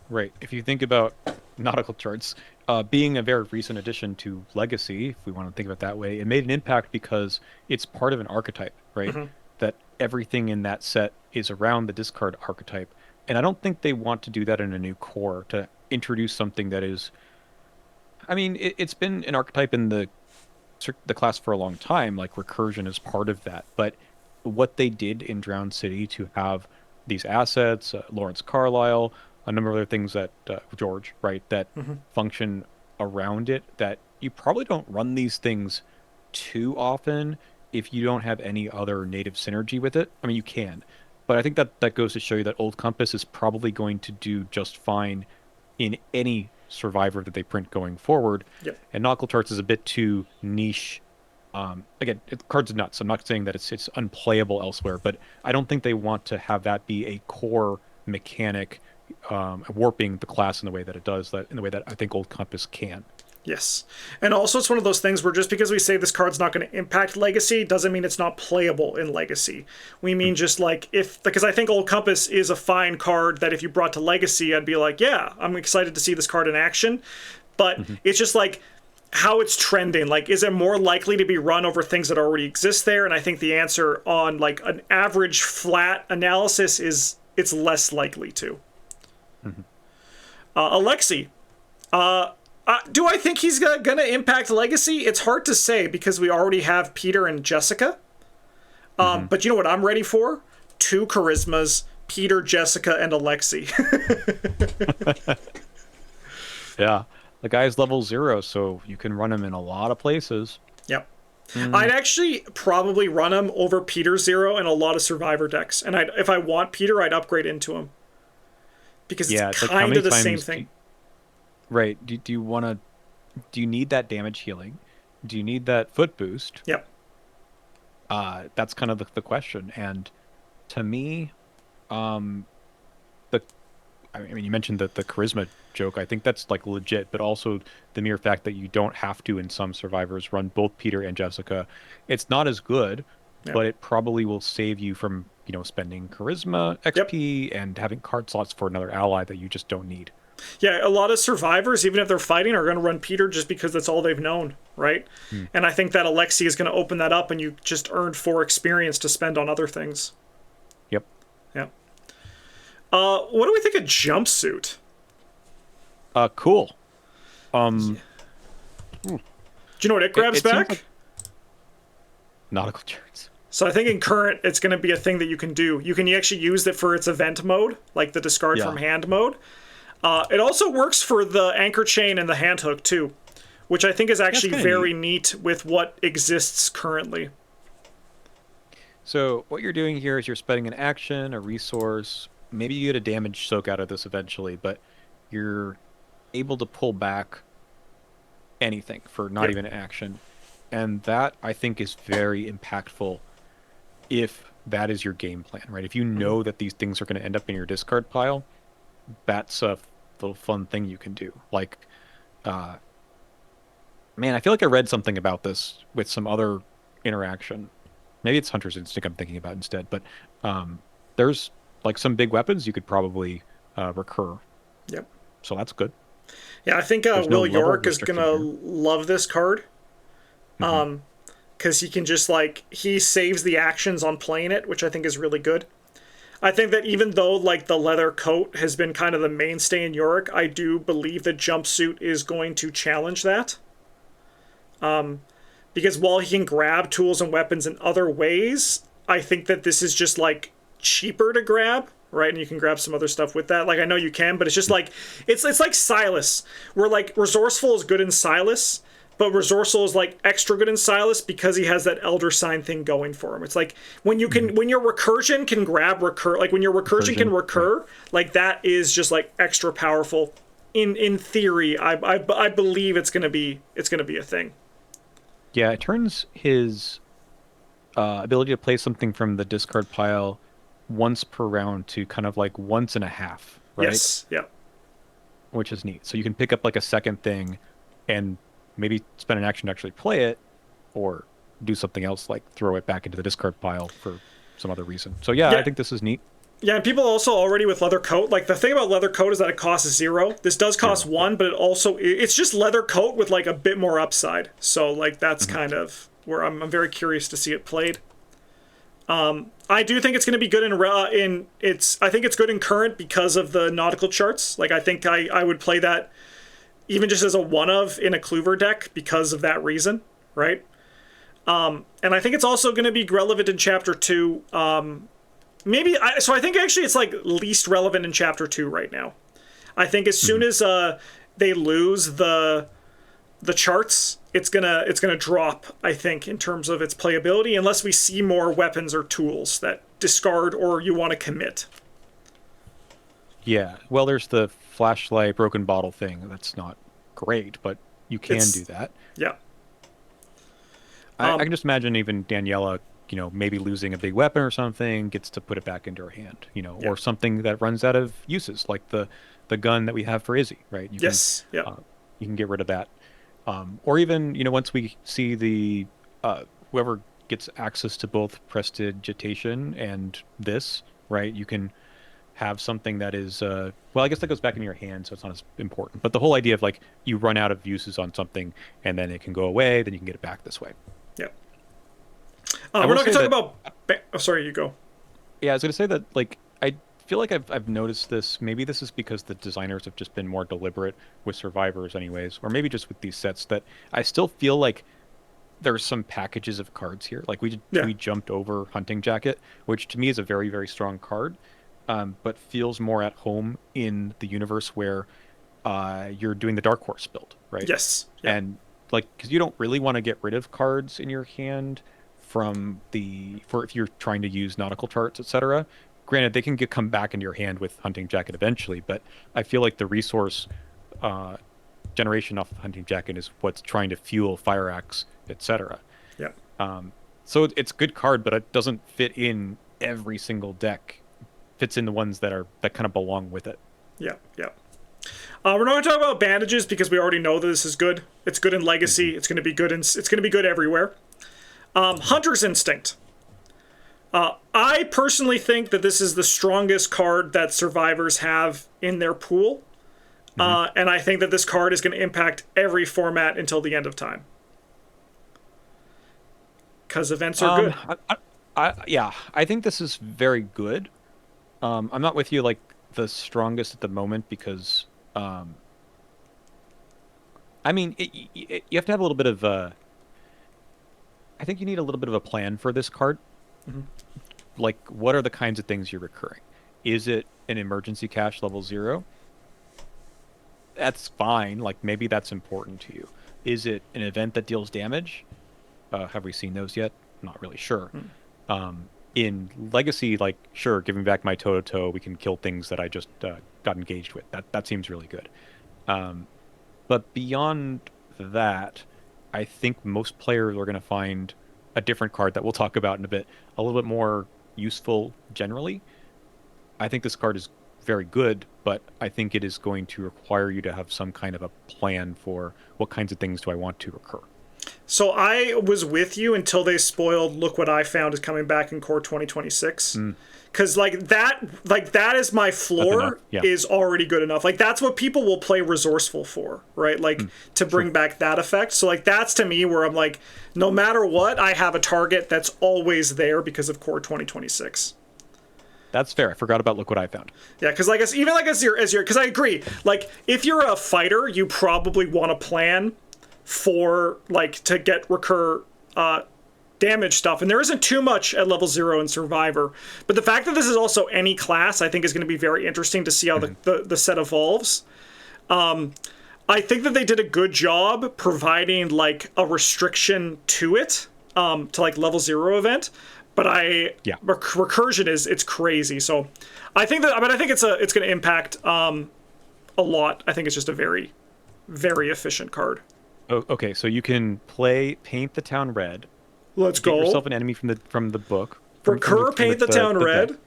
Right. If you think about nautical charts being a very recent addition to Legacy, if we want to think of it that way, it made an impact because it's part of an archetype, right? That everything in that set is around the discard archetype. And I don't think they want to do that in a new core, to introduce something that is... I mean, it's been an archetype in the class for a long time, like recursion is part of that. But what they did in Drowned City to have these assets, Lawrence Carlyle, a number of other things that George, right, that function around it, that you probably don't run these things too often if you don't have any other native synergy with it. I mean, you can, but I think that goes to show you that Old Compass is probably going to do just fine in any Survivor that they print going forward. And nautical charts is a bit too niche. Again, cards are nuts. I'm not saying that it's unplayable elsewhere, but I don't think they want to have that be a core mechanic, warping the class in the way that it does, that in the way that I think Old Compass can. Yes. And also it's one of those things where just because we say this card's not going to impact Legacy doesn't mean it's not playable in Legacy. We mean just like because I think Old Compass is a fine card that if you brought to Legacy, I'd be like, yeah, I'm excited to see this card in action. But it's just like how it's trending. Like, is it more likely to be run over things that already exist there? And I think the answer on like an average flat analysis is it's less likely to. Alexi. Do I think he's going to impact Legacy? It's hard to say because we already have Peter and Jessica. But you know what I'm ready for? 2 charismas, Peter, Jessica, and Alexi. Yeah. The guy's level 0, so you can run him in a lot of places. Yep. Mm, I'd actually probably run him over Peter Zero in a lot of Survivor decks, and if I want Peter, I'd upgrade into him because it's yeah, it's like how kind many of the same times thing. right, do you want to do you need that damage healing? Do you need that foot boost? Yep. That's kind of the question. And to me, um the I mean, you mentioned the charisma joke. I think that's like legit, but also the mere fact that you don't have to in some survivors run both Peter and Jessica. It's not as good, Yep. but it probably will save you from, spending charisma Yep. XP and having card slots for another ally that you just don't need. Yeah, a lot of survivors, even if they're fighting, are going to run Peter just because that's all they've known, right? Hmm. And I think that Alexi is going to open that up, and you just earned 4 experience to spend on other things. Yep. Yeah. What do we think of jumpsuit? Cool. Um, Do you know what it it, grabs it seems back? like nautical charts. So I think in current, it's going to be a thing that you can do. You can actually use it for its event mode, like the discard Yeah. from hand mode. It also works for the anchor chain and the hand hook too, which I think is Yeah, it's actually kind of very neat. neat with what exists currently. So what you're doing here is you're spending an action, a resource. Maybe you get a damage soak out of this eventually, but you're able to pull back anything for not Yep. even an action. And that I think is very impactful if that is your game plan, right? If you know that these things are going to end up in your discard pile, that's a little fun thing you can do. Like, uh, man, I feel like I read something about this with some other interaction. Maybe it's Hunter's Instinct I'm thinking about instead, but um, there's like some big weapons you could probably recur. Yep. So that's good. Yeah, I think There's no Will level York is restriction gonna here. love this card Hmm. because he can just like he saves the actions on playing it, which I think is really good. I think that even though like the leather coat has been kind of the mainstay in Yorick, I do believe that jumpsuit is going to challenge that. Because while he can grab tools and weapons in other ways, I think that this is just like cheaper to grab, right? And you can grab some other stuff with that. Like I know you can, but it's just like it's like Silas, where like resourceful is good in Silas, but resourceful is like extra good in Silas because he has that elder sign thing going for him. It's like when you Hmm. can when your recursion can grab recur, like when your recursion can Recursion, right? recur, like that is just like extra powerful. In theory, I believe it's gonna be a thing. Yeah, it turns his ability to play something from the discard pile once per round to kind of like once and a half, right? Yes, yeah. Which is neat. So you can pick up like a second thing and maybe spend an action to actually play it or do something else like throw it back into the discard pile for some other reason. So yeah, I Yeah, think this is neat. yeah, and people also already with leather coat. Like the thing about leather coat is that it costs 0. This does cost 0. Yeah. 1, but it's just leather coat with like a bit more upside. So like that's Mhm. kind of where I'm very curious to see it played. I do think it's going to be good in it's I think it's good in current because of the nautical charts. Like I think I would play that even just as a one of in a Cleaver deck because of that reason, right? And I think it's also going to be relevant in chapter 2. So I think actually it's like least relevant in chapter 2 right now. I think as soon Mhm. as they lose the charts, it's gonna drop. I think in terms of its playability, unless we see more weapons or tools that discard or you want to commit. Yeah. Well, there's the flashlight broken bottle thing. That's not great, but you can do It's that. yeah, I can just imagine even Daniela, maybe losing a big weapon or something, gets to put it back into her hand, yeah, or something that runs out of uses, like the gun that we have for Izzy, right? yes, yeah, Uh, you can get rid of that, or even once we see the whoever gets access to both prestidigitation and this, right? You can have something that is well, I guess that goes back in your hand, so it's not as important. But the whole idea of like you run out of uses on something and then it can go away, then you can get it back this way. yeah. I We're will not gonna say talk that, about. Oh, sorry, you go. yeah, I was gonna say that like I feel like I've noticed this. Maybe this is because the designers have just been more deliberate with survivors, anyways, or maybe just with these sets that I still feel like there's some packages of cards here. Like Yeah, we jumped over Hunting Jacket, which to me is a very very strong card, but feels more at home in the universe where you're doing the Dark Horse build, right? Yes. Yeah. And like, because you don't really want to get rid of cards in your hand for if you're trying to use nautical charts, etc. Granted, they can come back into your hand with Hunting Jacket eventually, but I feel like the resource uh, generation off of Hunting Jacket is what's trying to fuel Fire Axe, etc. Yeah. So it's a good card, but it doesn't fit in every single deck. Fits in the ones that kind of belong with it. Yeah. Yeah. We're not going to talk about bandages because we already know that this is good. It's good in Legacy. It's going to be good it's going to be good everywhere. Hunter's Instinct. I personally think that this is the strongest card that survivors have in their pool. And I think that this card is going to impact every format until the end of time. Because events are good. I think this is very good. I'm not with you like the strongest at the moment because, I mean, you have to have a little bit of I think you need a little bit of a plan for this card. Like, what are the kinds of things you're recurring? Is it an emergency cache level 0? That's fine. Like, maybe that's important to you. Is it an event that deals damage? Have we seen those yet? Not really sure. In Legacy, like, sure, giving back my toe-to-toe, we can kill things that I just got engaged with. That seems really good. But beyond that, I think most players are going to find a different card that we'll talk about in a bit, a little bit more useful generally. I think this card is very good, but I think it is going to require you to have some kind of a plan for what kinds of things do I want to recur. So I was with you until they spoiled Look What I Found is coming back in Core 2026. Because that is my floor is already good enough. Like, that's what people will play Resourceful for, right? Like, to bring back that effect. So, like, that's to me where I'm like, no matter what, I have a target that's always there because of Core 2026. That's fair. I forgot about Look What I Found. Yeah, because like as your because I agree. Like, if you're a fighter, you probably want to plan for like to get recur damage stuff, and there isn't too much at level 0 in Survivor, but the fact that this is also any class I think is going to be very interesting to see how the set evolves. I think that they did a good job providing like a restriction to it, to like level 0 event, but recursion it's crazy. So I think it's going to impact a lot. I think it's just a very, very efficient card. Oh, okay, so you can play Paint the Town Red. Let's go. Get yourself an enemy from the book. Recur Paint the Town Red. Deck.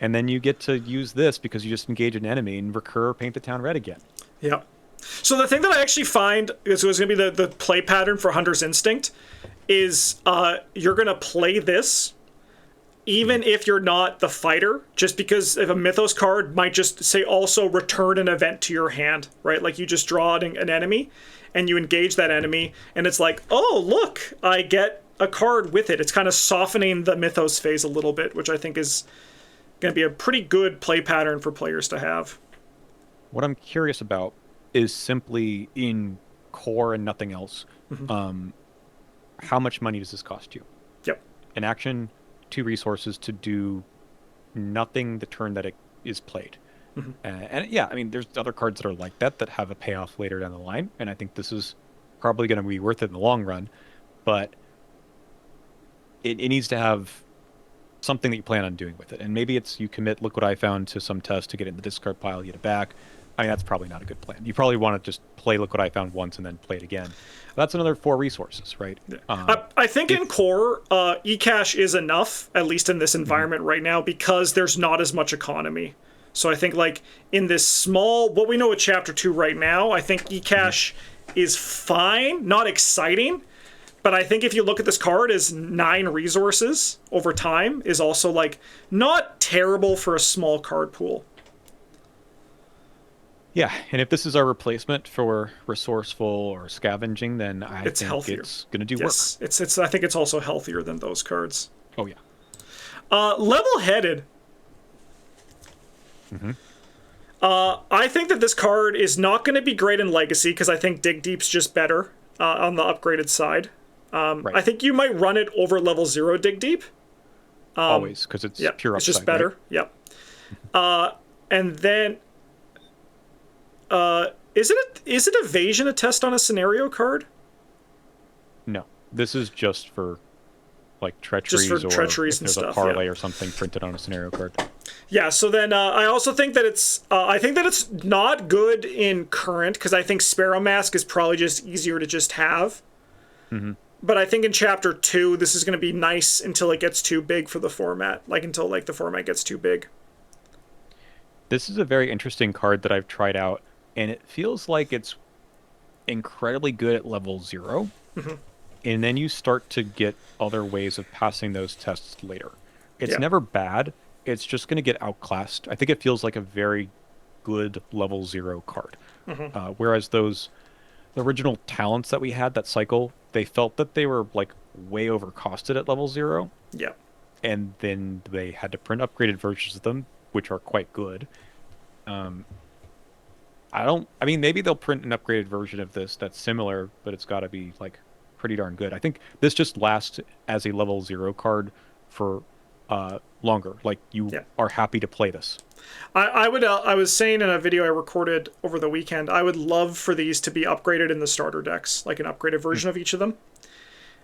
And then you get to use this because you just engage an enemy and recur Paint the Town Red again. Yeah. So the thing that I actually find is going to be the play pattern for Hunter's Instinct is you're going to play this even if you're not the fighter, just because if a Mythos card might just say also return an event to your hand, right? Like, you just draw an enemy and you engage that enemy and it's like, oh, look, I get a card with it. It's kind of softening the Mythos phase a little bit, which I think is going to be a pretty good play pattern for players to have. What I'm curious about is simply in core and nothing else. How much money does this cost you? Yep. An action, 2 resources to do nothing the turn that it is played. And yeah, I mean, there's other cards that are like that have a payoff later down the line, and I think this is probably going to be worth it in the long run, but it needs to have something that you plan on doing with it. And maybe it's you commit Look What I Found to some test to get it in the discard pile, get it back. I mean, that's probably not a good plan. You probably want to just play Look What I Found once and then play it again. That's another 4 resources, right? I think in core, eCash is enough, at least in this environment right now, because there's not as much economy. So I think, like, in this small, what we know at Chapter 2 right now, I think eCash is fine, not exciting, but I think if you look at this card as 9 resources over time is also, like, not terrible for a small card pool. Yeah, and if this is our replacement for resourceful or scavenging, then I think healthier. It's going to do work. It's. I think it's also healthier than those cards. Oh, yeah. Level-headed. I think that this card is not going to be great in Legacy because I think Dig Deep's just better on the upgraded side. Right. I think you might run it over level 0 Dig Deep. Always, because it's pure upside. It's just better. Right? Yep. And then Is it evasion a test on a scenario card? No, this is just for like Just for treacheries, or treacheries if and there's a stuff. parlay Yeah. or something printed on a scenario card. Yeah. So then I also think that I think that it's not good in current because I think Sparrow Mask is probably just easier to just have. Mm-hmm. But I think in chapter 2, this is going to be nice until it gets too big for the format. Like until like the format gets too big. This is a very interesting card that I've tried out, and it feels like it's incredibly good at level 0. Mm-hmm. And then you start to get other ways of passing those tests later. It's Yeah. never bad. It's just going to get outclassed. I think it feels like a very good level 0 card. Mm-hmm. Whereas the original talents that we had that cycle, they felt that they were like way overcosted at level 0. Yeah. And then they had to print upgraded versions of them, which are quite good. I mean, maybe they'll print an upgraded version of this that's similar, but it's got to be like pretty darn good. I think this just lasts as a level 0 card for longer. Like you Yeah. are happy to play this. I would. I was saying in a video I recorded over the weekend, I would love for these to be upgraded in the starter decks, like an upgraded version of each of them.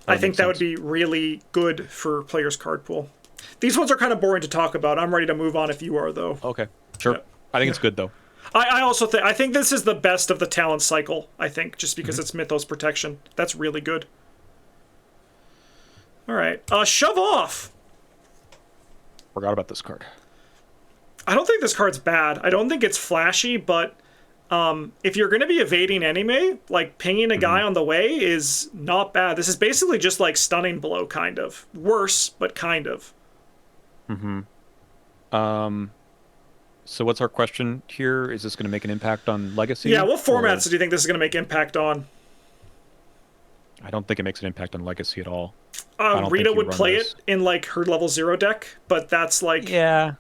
I think that would be really good for players' card pool. These ones are kind of boring to talk about. I'm ready to move on if you are, though. Okay, sure. Yeah. I think it's good though. I also think this is the best of the talent cycle. I think just because it's Mythos protection, that's really good. All right, shove off. Forgot about this card. I don't think this card's bad. I don't think it's flashy, but if you're going to be evading enemy, like pinging a guy on the way is not bad. This is basically just like stunning blow, kind of. Worse, but kind of. So what's our question here? Is this going to make an impact on Legacy? Yeah, what or- formats do you think this is going to make impact on? I don't think it makes an impact on Legacy at all. I don't Rita think you would run play this. it in like her level 0 deck, but that's like Yeah.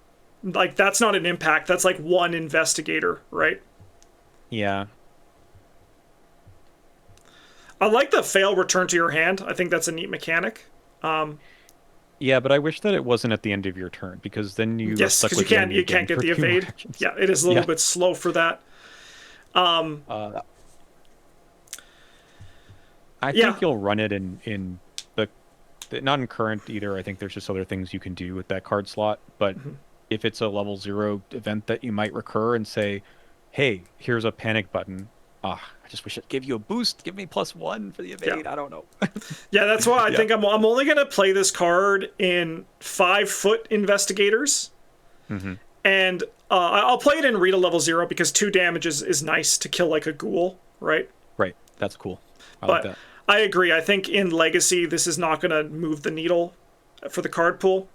like that's not an impact. That's like one investigator, right? Yeah. I like the fail return to your hand. I think that's a neat mechanic. Yeah, but I wish that it wasn't at the end of your turn, because then you are Yes, stuck because you with the can't enemy you again can't get for the 2 more evade. actions. Yeah, it is a little Yeah. bit slow for that. I Yeah. think you'll run it in the not in current either. I think there's just other things you can do with that card slot. But if it's a level 0 event that you might recur and say, "Hey, here's a panic button. I just wish it gave you a boost. Give me +1 for the evade." Yeah. I don't know. Yeah, that's why I Yeah. think I'm only gonna play this card in 5-foot investigators, and I'll play it in Rita level 0 because 2 damage is nice to kill like a ghoul, right? Right. That's cool. I like But that. I agree. I think in Legacy, this is not going to move the needle for the card pool.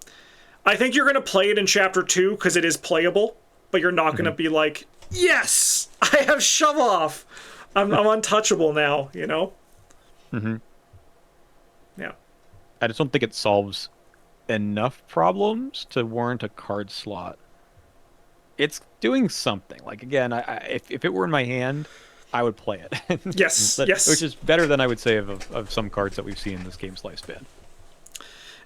I think you're going to play it in Chapter 2 because it is playable, but you're not going to be like, yes, I have shove off. I'm untouchable now, you know? Yeah. I just don't think it solves enough problems to warrant a card slot. It's doing something. Like, again, if it were in my hand, I would play it. Yes, yes. Which is better than I would say of some cards that we've seen in this game's lifespan.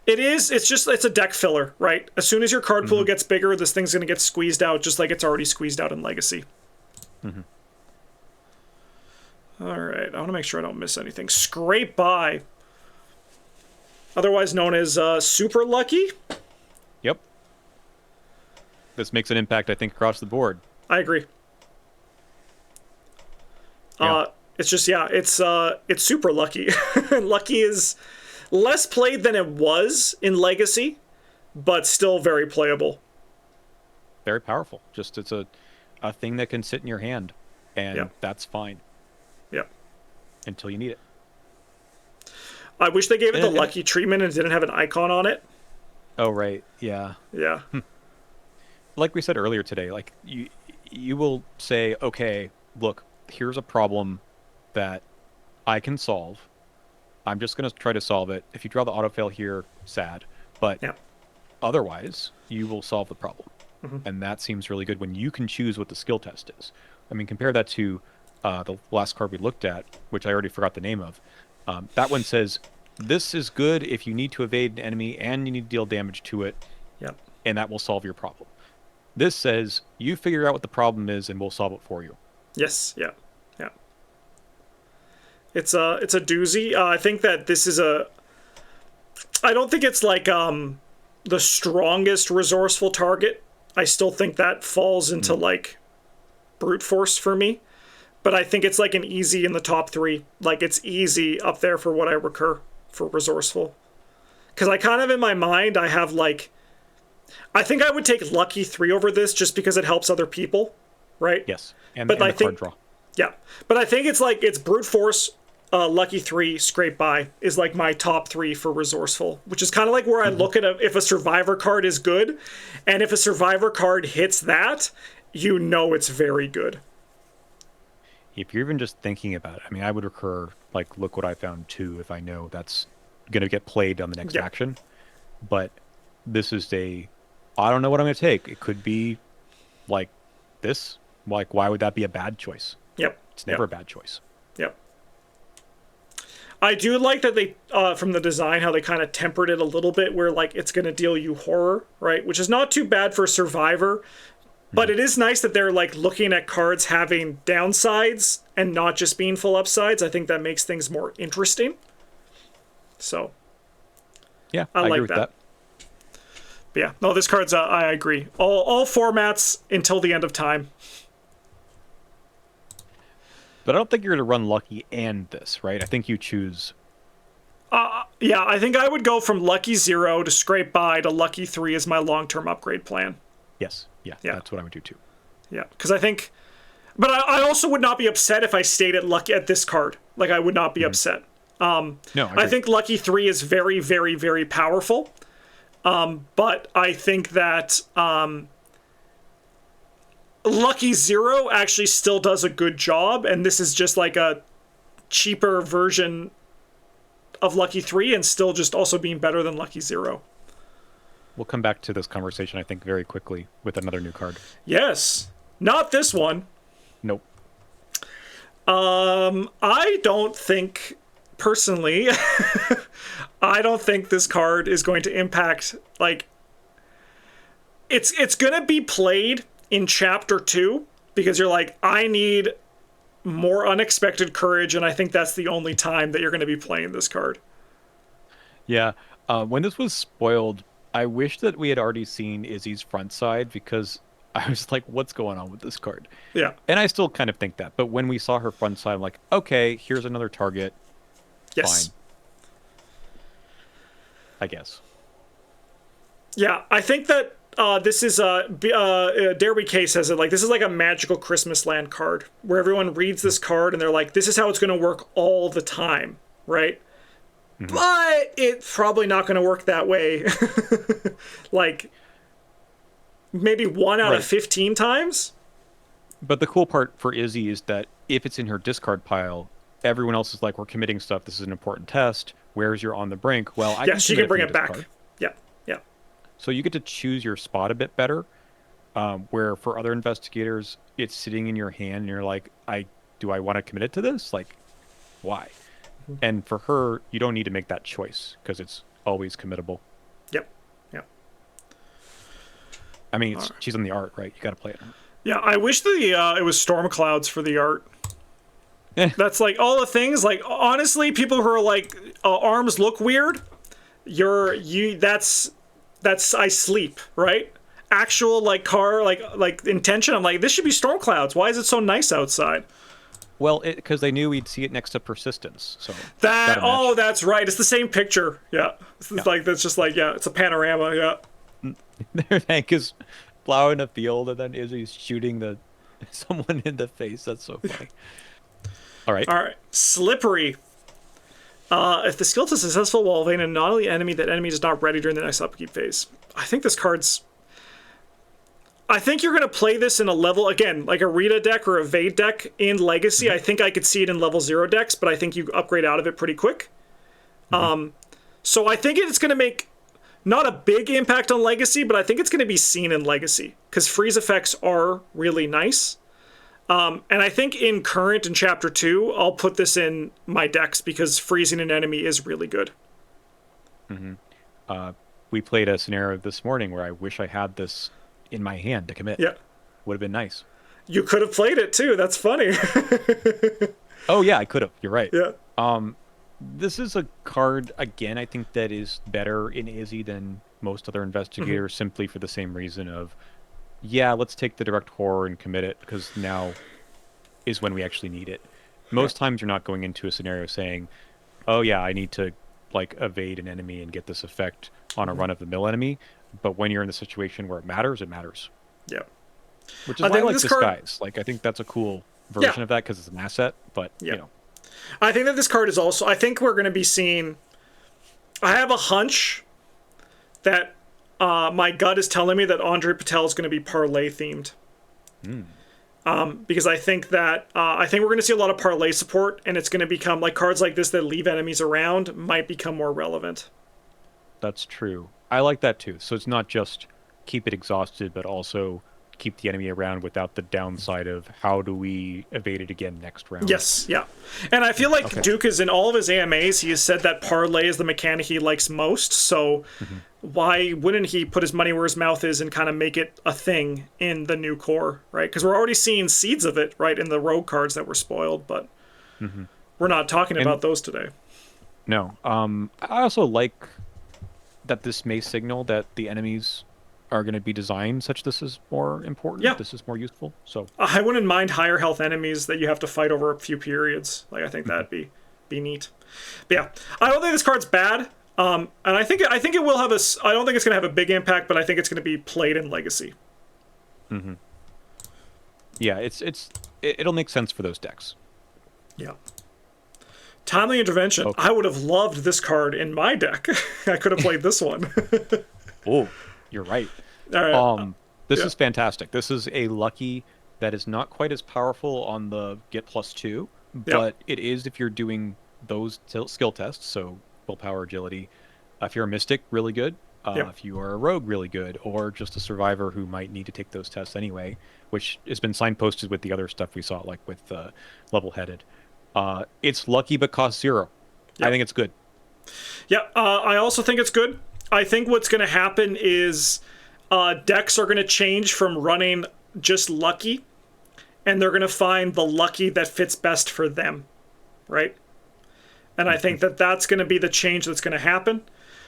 It is. It's a deck filler, right? As soon as your card pool gets bigger, this thing's going to get squeezed out just like it's already squeezed out in Legacy. All right. I want to make sure I don't miss anything. Scrape by. Otherwise known as Super Lucky. Yep. This makes an impact, I think, across the board. I agree. Yeah. It's just it's super lucky. Lucky is less played than it was in Legacy, but still very playable. Very powerful. Just it's a thing that can sit in your hand, and Yeah. that's fine Yeah. until you need it. I wish they gave it the And- lucky treatment and didn't have an icon on it. Oh, right. Yeah. Yeah. Like we said earlier today, like you will say, okay, look, here's a problem that I can solve. I'm just going to try to solve it. If you draw the autofail here, sad. But Yeah. otherwise, you will solve the problem. And that seems really good when you can choose what the skill test is. I mean, compare that to the last card we looked at, which I already forgot the name of. That one says, this is good if you need to evade an enemy and you need to deal damage to it, Yep. and that will solve your problem. This says, you figure out what the problem is and we'll solve it for you. Yes. Yeah. It's a doozy. I think that this is a. I don't think it's like the strongest resourceful target. I still think that falls into like brute force for me. But I think it's like an easy in the top 3. Like it's easy up there for what I recur for resourceful. Because I kind of in my mind I have like. I think I would take Lucky 3 over this just because it helps other people, right? Yes, and but and I the think card draw. yeah, but I think it's like it's brute force, Lucky 3, scrape by is like my top 3 for resourceful, which is kind of like where I look at if a survivor card is good, and if a survivor card hits that, you know it's very good. If you're even just thinking about it, I mean, I would recur like, look what I found too, if I know that's going to get played on the next Yeah. action. But this is I don't know what I'm going to take. It could be like this. Like, why would that be a bad choice? Yep. It's never a bad choice. Yep. I do like that they, from the design, how they kind of tempered it a little bit, where like it's going to deal you horror, right? Which is not too bad for Survivor, but it is nice that they're like looking at cards having downsides and not just being full upsides. I think that makes things more interesting. So Yeah, I I like agree with that. that. But yeah, no, this card's I agree. All formats until the end of time. But I don't think you're going to run Lucky and this, right? I think you choose. Yeah, I think I would go from Lucky 0 to Scrape By to Lucky 3 as my long-term upgrade plan. Yes, yeah, that's what I would do too. Yeah, because I think, but I also would not be upset if I stayed at Lucky at this card. Like I would not be upset. No, I think Lucky 3 is very, very, very powerful. But I think that Lucky 0 actually still does a good job, and this is just like a cheaper version of Lucky 3 and still just also being better than Lucky 0. We'll come back to this conversation, I think, very quickly with another new card. Yes. Not this one. Nope. I don't think, personally, I don't think this card is going to impact, like, it's going to be played in Chapter 2, because you're like, I need more unexpected courage, and I think that's the only time that you're going to be playing this card. Yeah, when this was spoiled, I wish that we had already seen Izzy's front side, because I was like, what's going on with this card? Yeah. And I still kind of think that. But when we saw her front side, I'm like, okay, here's another target. Yes. Fine. I guess. Yeah, I think that this is Derby K says it like this is like a magical Christmas land card where everyone reads this card and they're like, this is how it's going to work all the time, right? Mm-hmm. But it's probably not going to work that way. Like maybe 1 out of 15 times. But the cool part for Izzy is that if it's in her discard pile, everyone else is like, we're committing stuff. This is an important test. Where's your on the brink? Well, I she can bring it back. Yeah, yeah. So you get to choose your spot a bit better. Where for other investigators, it's sitting in your hand, and you're like, do I want to commit it to this? Like, why? Mm-hmm. And for her, you don't need to make that choice because it's always committable. Yep. Yep. I mean, she's on the art, right? You got to play it. Yeah, I wish it was Storm Clouds for the art. That's like all the things. Like honestly, people who are like arms look weird. That's I sleep, right? Actual like car like intention. I'm like, this should be Storm Clouds. Why is it so nice outside? Well, because they knew we'd see it next to Persistence. So that's right. It's the same picture. Yeah, it's like that's just like it's a panorama. Yeah. Their tank is plowing a field, and then Izzy's shooting someone in the face. That's so funny. All right. Slippery. If the skill test is successful while evading a non-elite enemy, that enemy is not ready during the next upkeep phase. I think this card's... I think you're going to play this in a level, again, like a Rita deck or a Vade deck in Legacy. Mm-hmm. I think I could see it in level 0 decks, but I think you upgrade out of it pretty quick. Mm-hmm. So I think it's going to make not a big impact on Legacy, but I think it's going to be seen in Legacy, because freeze effects are really nice. And I think in Current and Chapter 2, I'll put this in my decks because freezing an enemy is really good. Mm-hmm. We played a scenario this morning where I wish I had this in my hand to commit. Yeah. Would have been nice. You could have played it too. That's funny. Oh yeah, I could have. You're right. Yeah. Um, this is a card again. I think that is better in Izzy than most other Hmm. investigators, simply for the same reason of, yeah, let's take the direct horror and commit it because now is when we actually need it. Yeah. Most times you're not going into a scenario saying, oh yeah, I need to like evade an enemy and get this effect on a Hmm. run-of-the-mill enemy. But when you're in the situation where it matters, it matters. Yeah. Which is I why I think like this card. disguise. Like I think that's a cool Yeah. version of that because it's an asset. But Yeah. I think that this card is also. I think we're going to be seeing. I have a hunch that my gut is telling me that Andre Patel is going to be parlay themed. mm, Because I think we're going to see a lot of parlay support, and it's going to become like cards like this that leave enemies around might become more relevant. that's true. I like that too. So it's not just keep it exhausted, but also keep the enemy around without the downside of how do we evade it again next round. Yes, yeah, and I feel like Okay. Duke is in all of his AMAs. He has said that parlay is the mechanic he likes most. So Hmm. why wouldn't he put his money where his mouth is and kind of make it a thing in the new core, right? Because we're already seeing seeds of it, right, in the rogue cards that were spoiled, but Hmm. we're not talking And about those today. no, I also like that this may signal that the enemies are going to be designed such this is more important. Yeah, This is more useful. So, I wouldn't mind higher health enemies that you have to fight over a few periods. Like I think mhm. that'd be neat. But yeah, I don't think this card's bad. And I think it will have a. I don't think it's gonna have a big impact, but I think it's gonna be played in Legacy. Hmm. Yeah, it'll make sense for those decks. Yeah. Timely intervention. Okay. I would have loved this card in my deck. I could have played this one. Oh, you're right. All right. This Yeah. is fantastic. This is a lucky that is not quite as powerful on the get +2, Yep. but it is if you're doing those skill tests, so willpower, agility. If you're a mystic, really good. Yep. If you are a rogue, really good, or just a survivor who might need to take those tests anyway, which has been signposted with the other stuff we saw, like with level-headed. It's lucky but costs 0. I Yep. think it's good. Yeah, I also think it's good. I think what's going to happen is decks are going to change from running just lucky, and they're going to find the lucky that fits best for them, right? And I think that that's going to be the change that's going to happen.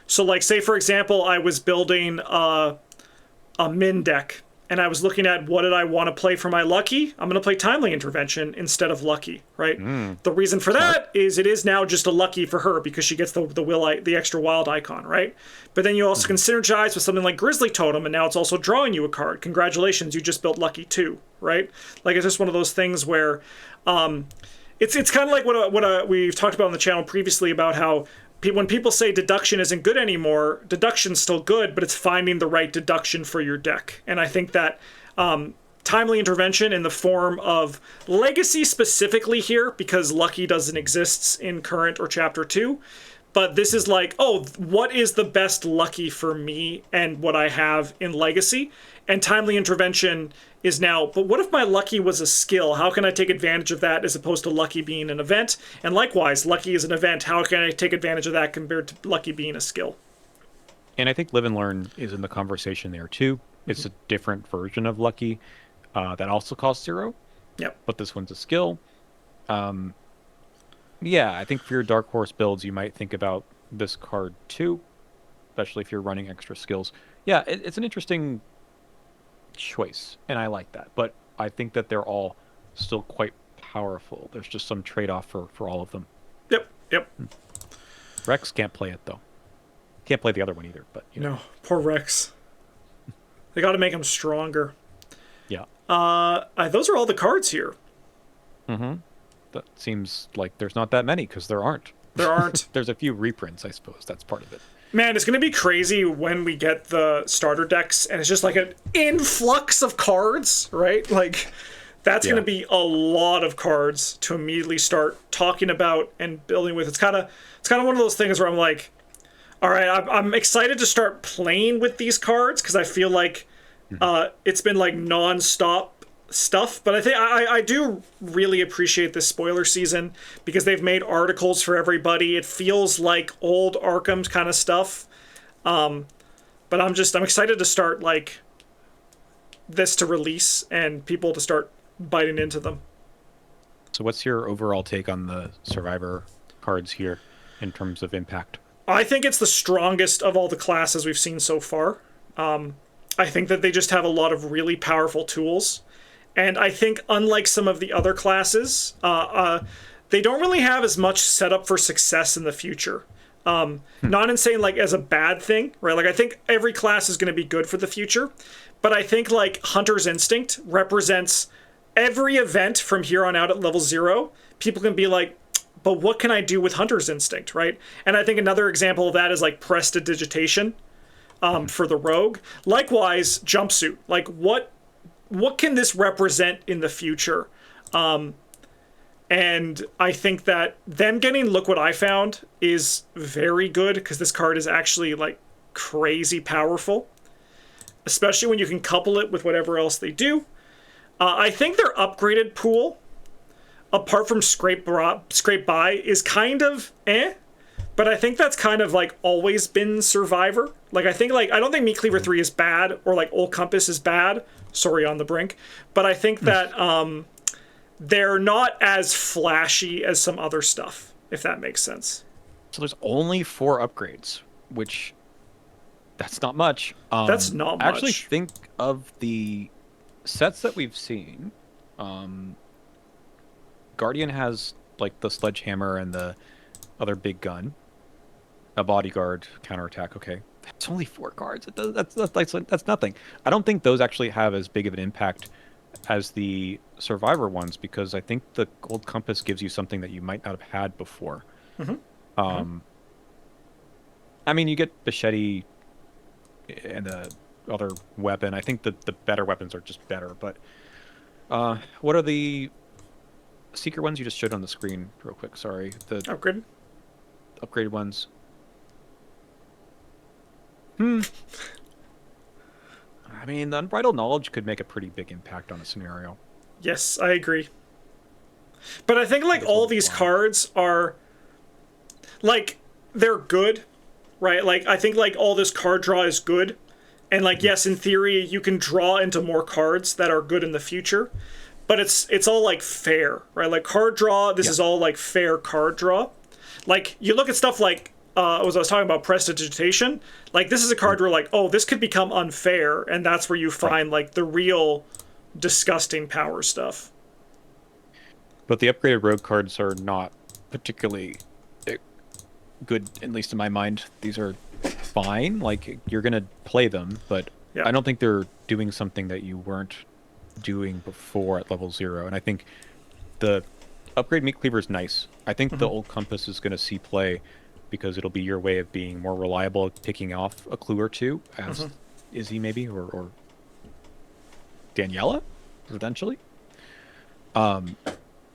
So, like, say for example, I was building a min deck, and I was looking at what did I want to play for my lucky. I'm going to play timely intervention instead of lucky, right? Mm, The reason for smart. that is it is now just a lucky for her because she gets the extra wild icon, right? But then you also can synergize with something like Grizzly Totem, and now it's also drawing you a card. Congratulations, you just built lucky too, right? Like it's just one of those things where it's kind of like what we've talked about on the channel previously about how when people say deduction isn't good anymore, deduction's still good, but it's finding the right deduction for your deck. And I think that timely intervention in the form of legacy specifically here, because lucky doesn't exist in current or chapter 2, but this is like, oh, what is the best lucky for me and what I have in legacy? And timely intervention is now, but what if my lucky was a skill? How can I take advantage of that as opposed to lucky being an event? And likewise, lucky is an event. How can I take advantage of that compared to lucky being a skill? And I think Live and Learn is in the conversation there too. It's a different version of Lucky that also costs 0, Yep. but this one's a skill. Yeah, I think for your Dark Horse builds, you might think about this card too, especially if you're running extra skills. Yeah, it's an interesting choice, and I like that. But I think that they're all still quite powerful. There's just some trade-off for all of them. Yep. Yep. Rex can't play it though. Can't play the other one either. But you know, No, poor Rex. They got to make him stronger. yeah. Those are all the cards here. Mm-hmm. That seems like there's not that many because there aren't. There aren't. There's a few reprints, I suppose. That's part of it. Man, it's going to be crazy when we get the starter decks and it's just like an influx of cards, right? Like, that's going Yeah. to be a lot of cards to immediately start talking about and building with. It's kind of one of those things where I'm like, all right, I'm excited to start playing with these cards because I feel like it's been like non-stop stuff, but I think I do really appreciate this spoiler season because they've made articles for everybody. It feels like old Arkham kind of stuff, but I'm excited to start like this to release and people to start biting into them. So what's your overall take on the Survivor cards here in terms of impact? I think it's the strongest of all the classes we've seen so far. I think that they just have a lot of really powerful tools. And I think, unlike some of the other classes, they don't really have as much setup for success in the future. Not in saying like as a bad thing, right? Like I think every class is going to be good for the future, but I think like Hunter's Instinct represents every event from here on out at level 0. People can be like, but what can I do with Hunter's Instinct, right? And I think another example of that is like Prestidigitation for the Rogue. Likewise, Jumpsuit. Like what can this represent in the future? And I think that them getting Look What I Found is very good, because this card is actually like crazy powerful, especially when you can couple it with whatever else they do. I think their upgraded pool, apart from Scrape By, is kind of but I think that's kind of like always been Survivor. Like I don't think Meat Cleaver 3 is bad, or like Old Compass is bad. Sorry, On the Brink. But I think that they're not as flashy as some other stuff, if that makes sense. So there's only 4 upgrades, which that's not much. That's not much. I actually think of the sets that we've seen, Guardian has like the sledgehammer and the other big gun, a bodyguard, counterattack. Okay, that's only 4 cards. That's nothing. I don't think those actually have as big of an impact as the Survivor ones, because I think the Gold Compass gives you something that you might not have had before. I mean, you get Machete and the other weapon. I think the better weapons are just better, but what are the secret ones you just showed on the screen real quick? Sorry. The upgraded ones. I mean, the Unbridled Knowledge could make a pretty big impact on a scenario. Yes, I agree. But I think like all these cards are like, they're good, right? Like I think like all this card draw is good. And like, yes, in theory, you can draw into more cards that are good in the future, but it's all like fair, right? Like card draw, this is all like fair card draw. Like you look at stuff like, as I was talking about Prestidigitation, like this is a card where like, oh, this could become unfair, and that's where you find like the real disgusting power stuff. But the upgraded rogue cards are not particularly good, at least in my mind. These are fine, like you're gonna play them, but I don't think they're doing something that you weren't doing before at level 0. And I think the upgrade Meat Cleaver is nice. I think the Old Compass is gonna see play, because it'll be your way of being more reliable at picking off a clue or two, as Izzy maybe, or Daniela, potentially. And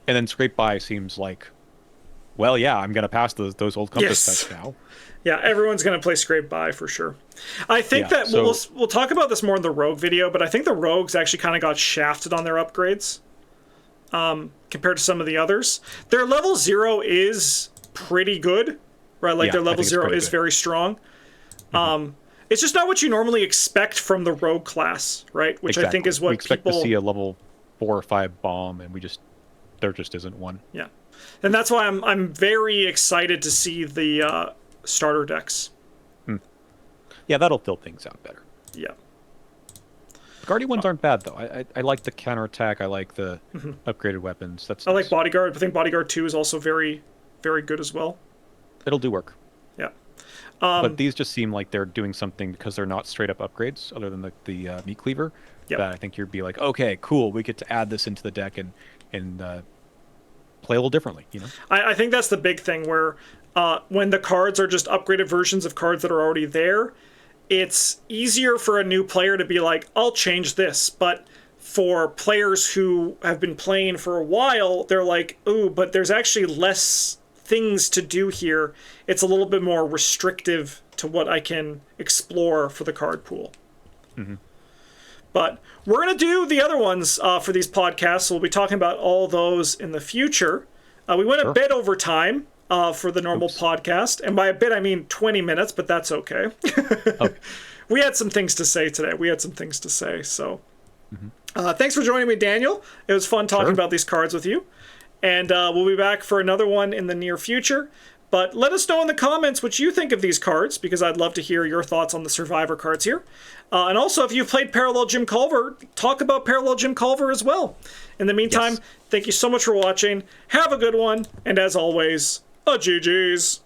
then Scrape By seems like, well, yeah, I'm going to pass those Old Compass sets now. Yeah, everyone's going to play Scrape By for sure. I think that we'll talk about this more in the Rogue video, but I think the Rogues actually kind of got shafted on their upgrades compared to some of the others. Their level 0 is pretty good. Right, like their level 0 is very strong. It's just not what you normally expect from the Rogue class, right? Which I think is what we expect to see a level 4 or 5 bomb, and there just isn't one. Yeah, and that's why I'm very excited to see the starter decks. Yeah, that'll fill things out better. Yeah. The Guardian ones aren't bad though. I like the counterattack. I like the upgraded weapons. I like Bodyguard. I think Bodyguard 2 is also very, very good as well. It'll do work. Yeah. But these just seem like they're doing something, because they're not straight up upgrades, other than the Meat Cleaver. That I think you'd be like, okay, cool, we get to add this into the deck and play a little differently, you know? I think that's the big thing, where when the cards are just upgraded versions of cards that are already there, it's easier for a new player to be like, I'll change this. But for players who have been playing for a while, they're like, ooh, but there's actually less things to do here. It's a little bit more restrictive to what I can explore for the card pool. But we're going to do the other ones for these podcasts. So we'll be talking about all those in the future. We went a bit over time for the normal podcast. And by a bit, I mean 20 minutes, but that's okay. We had some things to say today. So thanks for joining me, Daniel. It was fun talking about these cards with you. And we'll be back for another one in the near future. But let us know in the comments what you think of these cards, because I'd love to hear your thoughts on the Survivor cards here. And also, if you've played Parallel Jim Culver, talk about Parallel Jim Culver as well. In the meantime, Thank you so much for watching. Have a good one. And as always, a GG's.